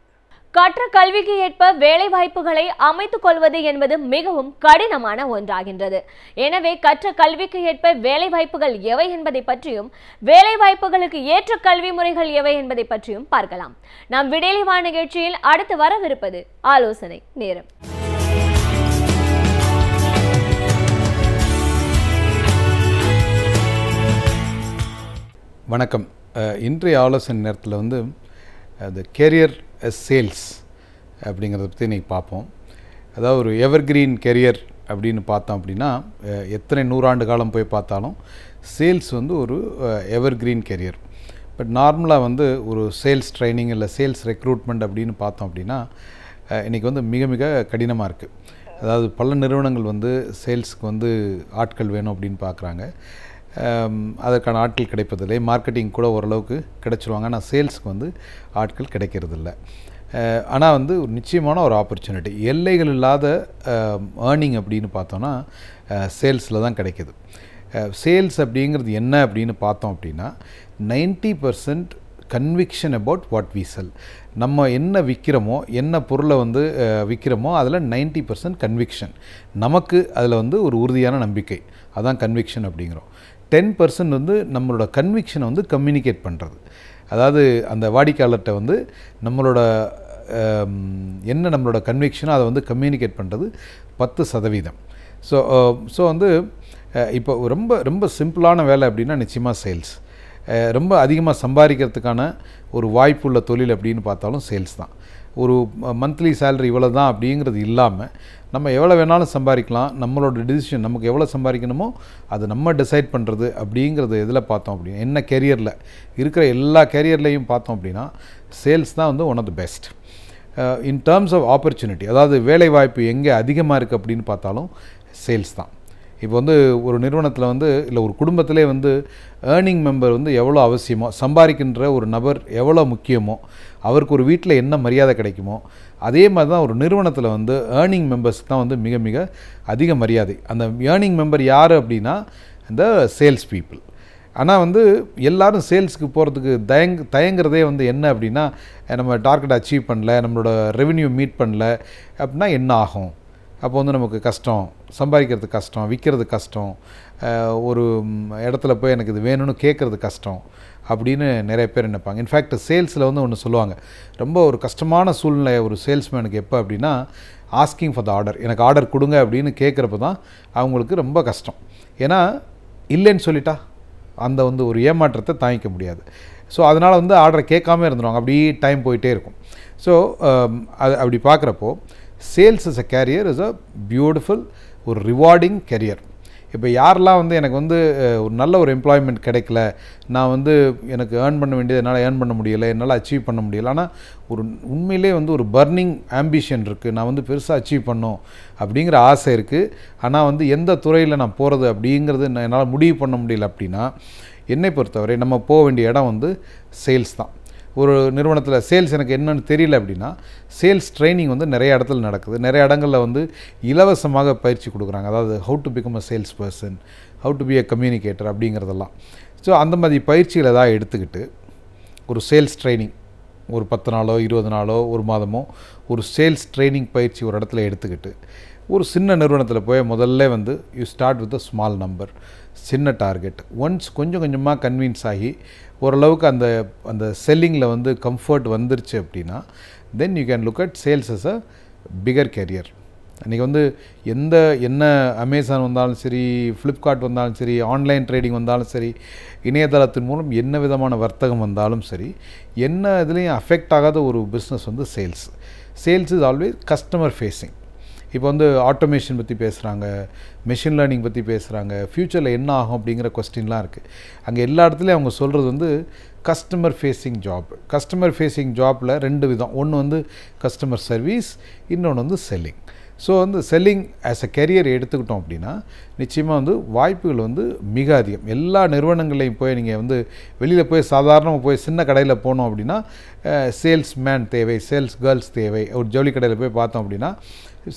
கற்ற கல்விக்கு ஏற்ப வேலை வாய்ப்புகளை அமைத்துக் கொள்வது என்பது மிகவும் கடினமான ஒன்றாகின்றது. எனவே கற்ற கல்விக்கு ஏற்ப வேலை வாய்ப்புகள் எவை என்பதை பற்றியும் வேலை வாய்ப்புகளுக்கு ஏற்ற கல்வி முறைகள் எவை என்பதை பற்றியும் பார்க்கலாம். நாம் விடியலிவா நிகழ்ச்சியில் அடுத்து வரவிருப்பது ஆலோசனை நேரம். வணக்கம். இன்றைய ஆலோசனை நேரத்தில் வந்து the career as sales அப்படிங்கிறத பற்றி இன்றைக்கி பார்ப்போம். அதாவது ஒரு எவர்கிரீன் கெரியர் அப்படின்னு பார்த்தோம் அப்படின்னா எத்தனை நூறாண்டு காலம் போய் பார்த்தாலும் சேல்ஸ் வந்து ஒரு எவர்கிரீன் கெரியர். பட் நார்மலாக வந்து ஒரு சேல்ஸ் ட்ரைனிங் இல்லை சேல்ஸ் ரெக்ரூட்மெண்ட் அப்படின்னு பார்த்தோம் அப்படின்னா இன்றைக்கி வந்து மிக மிக கடினமாக இருக்குது. அதாவது பல நிறுவனங்கள் வந்து சேல்ஸுக்கு வந்து ஆட்கள் வேணும் அப்படின்னு பார்க்குறாங்க. அதற்கான ஆட்கள் கிடைப்பதில்லை. மார்க்கெட்டிங் கூட ஓரளவுக்கு கிடைச்சிருவாங்க, ஆனால் சேல்ஸுக்கு வந்து ஆட்கள் கிடைக்கிறதில்ல. ஆனால் வந்து ஒரு நிச்சயமான ஒரு ஆப்பர்ச்சுனிட்டி, எல்லைகள் இல்லாத ஏர்னிங் அப்படின்னு பார்த்தோன்னா சேல்ஸில் தான் கிடைக்கிது. சேல்ஸ் அப்படிங்கிறது என்ன அப்படின்னு பார்த்தோம் அப்படின்னா 90% கன்விக்ஷன் அபவுட் வாட் வி செல். நம்ம என்ன விற்கிறோமோ, என்ன பொருளை வந்து விற்கிறோமோ அதில் 90% கன்விக்ஷன். நமக்கு அதில் வந்து ஒரு உறுதியான நம்பிக்கை, அதான் கன்விக்ஷன் அப்படிங்கிறோம். 10% வந்து நம்மளோட கன்விக்ஷனை வந்து கம்யூனிகேட் பண்ணுறது. அதாவது அந்த வாடிக்கையாளர்கிட்ட வந்து நம்மளோட என்ன நம்மளோட கன்விக்ஷனோ அதை வந்து கம்யூனிகேட் பண்ணுறது 10%. ஸோ வந்து இப்போ ரொம்ப ரொம்ப சிம்பிளான வேலை அப்படின்னா நிச்சயமாக சேல்ஸ். ரொம்ப அதிகமாக சம்பாதிக்கிறதுக்கான ஒரு வாய்ப்புள்ள தொழில் அப்படின்னு பார்த்தாலும் சேல்ஸ் தான். ஒரு மந்த்லி சேலரி இவ்வளோ தான் அப்படிங்கிறது இல்லாமல் நம்ம எவ்வளோ வேணாலும் சம்பாதிக்கலாம். நம்மளோட டிசிஷன், நமக்கு எவ்வளோ சம்பாதிக்கணுமோ அது நம்ம டிசைட் பண்ணுறது அப்படிங்கிறது எதில் பார்த்தோம் அப்படின்னா, என்ன கேரியரில் இருக்கிற எல்லா கேரியர்லேயும் பார்த்தோம் அப்படின்னா சேல்ஸ் தான் வந்து one of the best in terms of opportunity. அதாவது வேலை வாய்ப்பு எங்கே அதிகமாக இருக்குது அப்படின்னு பார்த்தாலும் சேல்ஸ் தான். இப்போ வந்து ஒரு நிறுவனத்தில் வந்து இல்லை ஒரு குடும்பத்திலே வந்து ஏர்னிங் மெம்பர் வந்து எவ்வளோ அவசியமோ, சம்பாதிக்கின்ற ஒரு நபர் எவ்வளோ முக்கியமோ, அவருக்கு ஒரு வீட்டில் என்ன மரியாதை கிடைக்குமோ, அதே மாதிரி தான் ஒரு நிறுவனத்தில் வந்து ஏர்னிங் மெம்பர்ஸ்க்கு தான் வந்து மிக மிக அதிக மரியாதை. அந்த ஏர்னிங் மெம்பர் யார் அப்படின்னா இந்த சேல்ஸ் பீப்புள். ஆனால் வந்து எல்லோரும் சேல்ஸுக்கு போகிறதுக்கு தயங்குறதே வந்து என்ன அப்படின்னா, நம்ம டார்கெட் அச்சீவ் பண்ணல, நம்மளோட ரெவென்யூ மீட் பண்ணல அப்படின்னா என்ன ஆகும்? அப்போ வந்து நமக்கு கஷ்டம், சம்பாதிக்கிறது கஷ்டம், விற்கிறது கஷ்டம், ஒரு இடத்துல போய் எனக்கு இது வேணும்னு கேட்குறது கஷ்டம் அப்படின்னு நிறைய பேர் நினைப்பாங்க. இன்ஃபேக்ட் சேல்ஸில் வந்து ஒன்று சொல்லுவாங்க, ரொம்ப ஒரு கஷ்டமான சூழ்நிலை ஒரு சேல்ஸ்மேனுக்கு எப்போ அப்படின்னா ஆஸ்கிங் ஃபார் த ஆர்டர், எனக்கு ஆர்டர் கொடுங்க அப்படின்னு கேட்குறப்ப தான் அவங்களுக்கு ரொம்ப கஷ்டம். ஏன்னா இல்லைன்னு சொல்லிட்டா அந்த வந்து ஒரு ஏமாற்றத்தை தாங்கிக்க முடியாது. ஸோ அதனால் வந்து ஆர்டரை கேட்காம இருந்துருவாங்க, அப்படியே டைம் போயிட்டே இருக்கும். ஸோ அது அப்படி பார்க்குறப்போ sales as a career is a beautiful ஒரு ரிவார்டிங் கெரியர். இப்போ யாரெல்லாம் வந்து எனக்கு வந்து ஒரு நல்ல ஒரு எம்ப்ளாய்மெண்ட் கிடைக்கல, நான் வந்து எனக்கு ஏர்ன் பண்ண வேண்டியது என்னால் ஏர்ன் பண்ண முடியலை, என்னால் அச்சீவ் பண்ண முடியலை, ஆனால் ஒரு உண்மையிலே வந்து ஒரு பர்னிங் ஆம்பிஷன் இருக்குது, நான் வந்து பெருசாக அச்சீவ் பண்ணோம் அப்படிங்கிற ஆசை இருக்குது, ஆனால் வந்து எந்த துறையில் நான் போகிறது அப்படிங்கிறது என்னால் முடிவு பண்ண முடியல அப்படின்னா, என்னை பொறுத்தவரை நம்ம போக வேண்டிய இடம் வந்து சேல்ஸ் தான். ஒரு நிறுவனத்தில் சேல்ஸ் எனக்கு என்னென்னு தெரியல அப்படின்னா, சேல்ஸ் ட்ரைனிங் வந்து நிறைய இடத்துல நடக்குது. நிறைய இடங்களில் வந்து இலவசமாக பயிற்சி கொடுக்குறாங்க. அதாவது how to become a sales person, how to be a communicator அப்படிங்கிறதெல்லாம். ஸோ அந்த மாதிரி பயிற்சிகளை ஏதாவது எடுத்துக்கிட்டு ஒரு சேல்ஸ் ட்ரைனிங் ஒரு 10 நாளோ 20 நாளோ ஒரு மாதமோ ஒரு சேல்ஸ் ட்ரைனிங் பயிற்சி ஒரு இடத்துல எடுத்துக்கிட்டு ஒரு சின்ன நிறுவனத்தில் போய் முதல்ல வந்து you start with a small number, சின்ன டார்கெட். ஒன்ஸ் கொஞ்சம் கொஞ்சமாக கன்வின்ஸ் ஆகி ஓரளவுக்கு அந்த அந்த செல்லிங்கில் வந்து கம்ஃபர்ட் வந்துருச்சு அப்படின்னா then you can look at sales as a bigger career. அன்றைக்கி வந்து என்ன அமேசான் வந்தாலும் சரி, ஃப்ளிப்கார்ட் வந்தாலும் சரி, ஆன்லைன் ட்ரேடிங் வந்தாலும் சரி, இணையதளத்தின் மூலம் என்ன விதமான வர்த்தகம் வந்தாலும் சரி, என்ன இதுலேயும் அஃபெக்ட் ஆகாத ஒரு பிஸ்னஸ் வந்து sales. Sales is always customer facing. இப்போ வந்து ஆட்டோமேஷன் பற்றி பேசுகிறாங்க, மெஷின் லேர்னிங் பற்றி பேசுகிறாங்க, ஃப்யூச்சரில் என்ன ஆகும் அப்படிங்கிற கொஸ்டின்லாம் இருக்குது. அங்கே எல்லா இடத்துலையும் அவங்க சொல்கிறது வந்து customer facing job. Customer facing ஜாப்பில் 2 விதம். ஒன்று வந்து கஸ்டமர் சர்வீஸ், இன்னொன்று வந்து செல்லிங். ஸோ வந்து செல்லிங் ஆஸ் அ கெரியர் எடுத்துக்கிட்டோம் அப்படின்னா நிச்சயமாக வந்து வாய்ப்புகள் வந்து மிக அதிகம். எல்லா நிறுவனங்களையும் போய் நீங்கள் வந்து வெளியில் போய் சாதாரணமாக போய் சின்ன கடையில் போனோம் அப்படின்னா சேல்ஸ் மேன் தேவை, சேல்ஸ் கேர்ள்ஸ் தேவை. ஒரு ஜவுளி கடையில் போய் பார்த்தோம் அப்படின்னா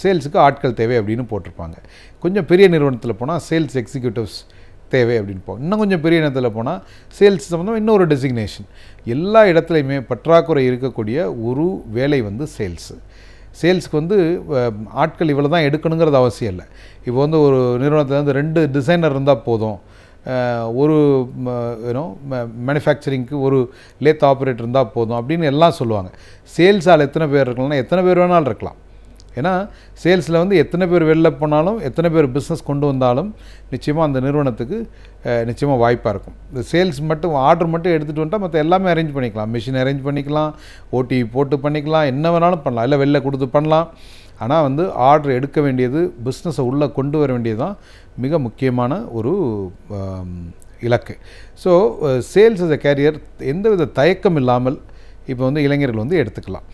சேல்ஸுக்கு ஆட்கள் தேவை அப்படின்னு போட்டிருப்பாங்க. கொஞ்சம் பெரிய நிறுவனத்தில் போனால் சேல்ஸ் எக்ஸிக்யூட்டிவ்ஸ் தேவை அப்படின்னு போகும். இன்னும் கொஞ்சம் பெரிய இடத்துல போனால் சேல்ஸ் சம்மந்தம் இன்னொரு டெசிக்னேஷன். எல்லா இடத்துலையுமே பற்றாக்குறை இருக்கக்கூடிய ஒரு வேலை வந்து சேல்ஸு. சேல்ஸுக்கு வந்து ஆட்கள் இவ்வளோ தான் எடுக்கணுங்கிறது அவசியம் இல்லை. இப்போ வந்து ஒரு நிறுவனத்தில் வந்து 2 டிசைனர் இருந்தால் போதும், ஒரு மேனுஃபேக்சரிங்க்கு ஒரு லேத் ஆப்ரேட்டர் இருந்தால் போதும் அப்படின்னு எல்லாம் சொல்லுவாங்க. சேல்ஸ் ஆள் எத்தனை பேர் இருக்கலாம்னா எத்தனை பேர் வேணாலும் இருக்கலாம். ஏன்னா சேல்ஸில் வந்து எத்தனை பேர் வெளில போனாலும் எத்தனை பேர் பிஸ்னஸ் கொண்டு வந்தாலும் நிச்சயமாக அந்த நிறுவனத்துக்கு நிச்சயமாக வாய்ப்பாக இருக்கும். இந்த சேல்ஸ் மட்டும் ஆர்டர் மட்டும் எடுத்துகிட்டு வந்துட்டால் மற்ற எல்லாமே அரேஞ்ச் பண்ணிக்கலாம். மிஷின் அரேஞ்ச் பண்ணிக்கலாம், ஓடி போட்டு பண்ணிக்கலாம், என்ன வேணாலும் பண்ணலாம், இல்லை வெளில கொடுத்து பண்ணலாம். ஆனால் வந்து ஆர்டர் எடுக்க வேண்டியது, பிஸ்னஸை உள்ளே கொண்டு வர வேண்டியது தான் மிக முக்கியமான ஒரு இலக்கு. So sales as a career எந்தவித தயக்கம் இல்லாமல் இப்போ வந்து இளைஞர்கள் வந்து எடுத்துக்கலாம்.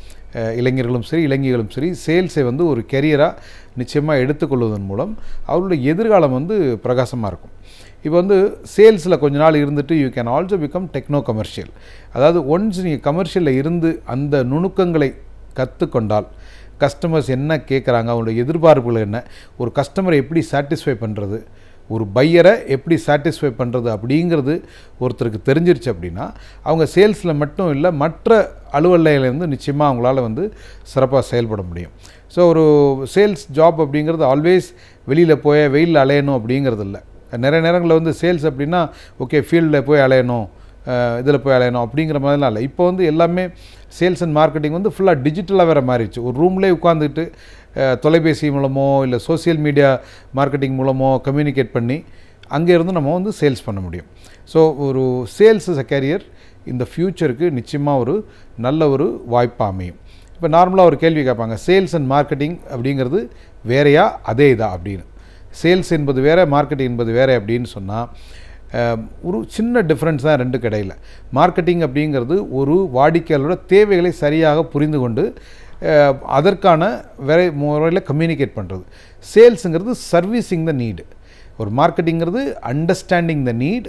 இளைஞர்களும் சரி இளைஞர்களும் சரி சேல்ஸை வந்து ஒரு கெரியராக நிச்சயமாக எடுத்துக்கொள்வதன் மூலம் அவர்களுடைய எதிர்காலம் வந்து பிரகாசமாக இருக்கும். இப்போ வந்து சேல்ஸில் கொஞ்ச நாள் இருந்துட்டு you can also become techno commercial. அதாவது ஒன்ஸ் நீங்கள் கமர்ஷியலில் இருந்து அந்த நுணுக்கங்களை கற்றுக்கொண்டால், கஸ்டமர்ஸ் என்ன கேட்குறாங்க, அவங்களுடைய எதிர்பார்ப்புகள் என்ன, ஒரு கஸ்டமரை எப்படி சாட்டிஸ்ஃபை பண்ணுறது, ஒரு பையரை எப்படி சாட்டிஸ்ஃபை பண்ணுறது அப்படிங்கிறது ஒருத்தருக்கு தெரிஞ்சிருச்சு அப்படின்னா அவங்க சேல்ஸில் மட்டும் இல்லை மற்ற அலுவலையிலேருந்து நிச்சயமாக அவங்களால வந்து சிறப்பாக செயல்பட முடியும். ஸோ ஒரு சேல்ஸ் ஜாப் அப்படிங்கிறது ஆல்வேஸ் வெளியில் போய் வெயிலில் அலையணும் அப்படிங்கிறது இல்லை. நிறைய நேரங்களில் வந்து சேல்ஸ் அப்படின்னா ஓகே ஃபீல்டில் போய் அலையணும், இதில் போய் அலையணும் அப்படிங்கிற மாதிரிலாம் இல்லை. இப்போ வந்து எல்லாமே சேல்ஸ் அண்ட் மார்க்கெட்டிங் வந்து ஃபுல்லாக டிஜிட்டலாக வேறு மாறிடுச்சு. ஒரு ரூம்லேயே உட்காந்துட்டு தொலைபேசி மூலமோ இல்லை சோசியல் மீடியா மார்க்கெட்டிங் மூலமோ கம்யூனிகேட் பண்ணி அங்கேருந்து நம்ம வந்து சேல்ஸ் பண்ண முடியும். ஸோ ஒரு சேல்ஸ் இஸ் அ கேரியர் இந்த ஃப்யூச்சருக்கு நிச்சயமாக ஒரு நல்ல ஒரு வாய்ப்பாக அமையும். இப்போ நார்மலாக ஒரு கேள்வி கேட்பாங்க, சேல்ஸ் அண்ட் மார்க்கெட்டிங் அப்படிங்கிறது வேறையா அதே இதா அப்படின்னு. சேல்ஸ் என்பது வேறு, மார்க்கெட்டிங் என்பது வேறு அப்படின்னு சொன்னால் ஒரு சின்ன டிஃப்ரென்ஸ் தான் 2 இடையில். மார்க்கெட்டிங் அப்படிங்கிறது ஒரு வாடிக்கையாளரோட தேவைகளை சரியாக புரிந்து கொண்டு அதற்கான முறையில் கம்யூனிகேட் பண்ணுறது. சேல்ஸுங்கிறது சர்வீஸிங் த நீடு. ஒரு மார்க்கெட்டிங்கிறது அண்டர்ஸ்டாண்டிங் த நீட்,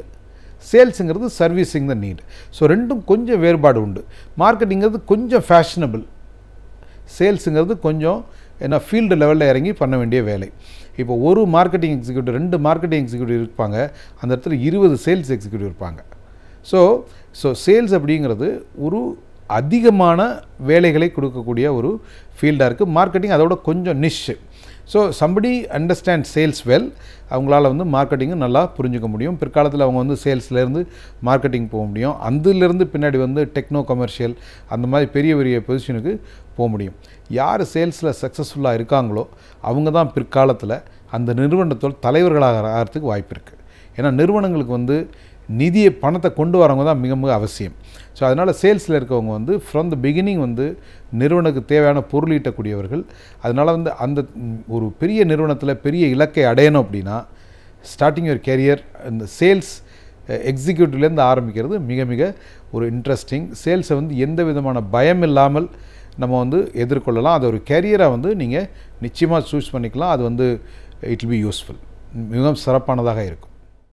சேல்ஸுங்கிறது சர்வீஸிங் த நீட். ஸோ ரெண்டும் கொஞ்சம் வேறுபாடு உண்டு. மார்க்கெட்டிங்கிறது கொஞ்சம் ஃபேஷனபிள், சேல்ஸுங்கிறது கொஞ்சம் ஏன்னா ஃபீல்டு லெவலில் இறங்கி பண்ண வேண்டிய வேலை. இப்போ ஒரு மார்க்கெட்டிங் எக்ஸிக்யூட்டிவ் 2 மார்க்கெட்டிங் எக்ஸிக்யூட்டிவ் இருப்பாங்க, அந்த இடத்துல 20 சேல்ஸ் எக்ஸிக்யூட்டிவ் இருப்பாங்க. ஸோ சேல்ஸ் அப்படிங்கிறது ஒரு அதிகமான வேலைகளை கொடுக்கக்கூடிய ஒரு ஃபீல்டாக இருக்குது. மார்க்கெட்டிங் அதோட கொஞ்சம் niche. So somebody understand sales well, அவங்களால வந்து மார்க்கெட்டிங்கும் நல்லா புரிஞ்சுக்க முடியும். பிற்காலத்தில் அவங்க வந்து சேல்ஸ்லேருந்து மார்க்கெட்டிங் போக முடியும். அதிலிருந்து பின்னாடி வந்து டெக்னோ கமர்ஷியல் அந்த மாதிரி பெரிய பெரிய பொசிஷனுக்கு போக முடியும். யார் சேல்ஸில் சக்ஸஸ்ஃபுல்லாக இருக்காங்களோ அவங்க தான் பிற்காலத்தில் அந்த நிறுவனத்தோட தலைவர்களாக ஆகிறதுக்கு வாய்ப்பு இருக்குது. ஏன்னா நிறுவனங்களுக்கு வந்து நிதியை பணத்தை கொண்டு வரவங்க தான் மிக மிக அவசியம். ஸோ அதனால் சேல்ஸில் இருக்கவங்க வந்து ஃப்ரம் த பிகினிங் வந்து நிறுவனத்துக்கு தேவையான பொருள் ஈட்டக்கூடியவர்கள். அதனால் வந்து அந்த ஒரு பெரிய நிறுவனத்தில் பெரிய இலக்கை அடையணும் அப்படின்னா ஸ்டார்டிங் யுவர் கேரியர் இந்த சேல்ஸ் எக்ஸிக்யூட்டிவ்லேருந்து ஆரம்பிக்கிறது மிக மிக ஒரு இன்ட்ரெஸ்டிங். சேல்ஸை வந்து எந்த விதமான பயம் இல்லாமல் நம்ம வந்து எதிர்கொள்ளலாம். அது ஒரு கேரியராக வந்து நீங்கள் நிச்சயமாக சூஸ் பண்ணிக்கலாம். அது வந்து இட் வில் பி யூஸ்ஃபுல், மிகவும் சிறப்பானதாக இருக்கும்.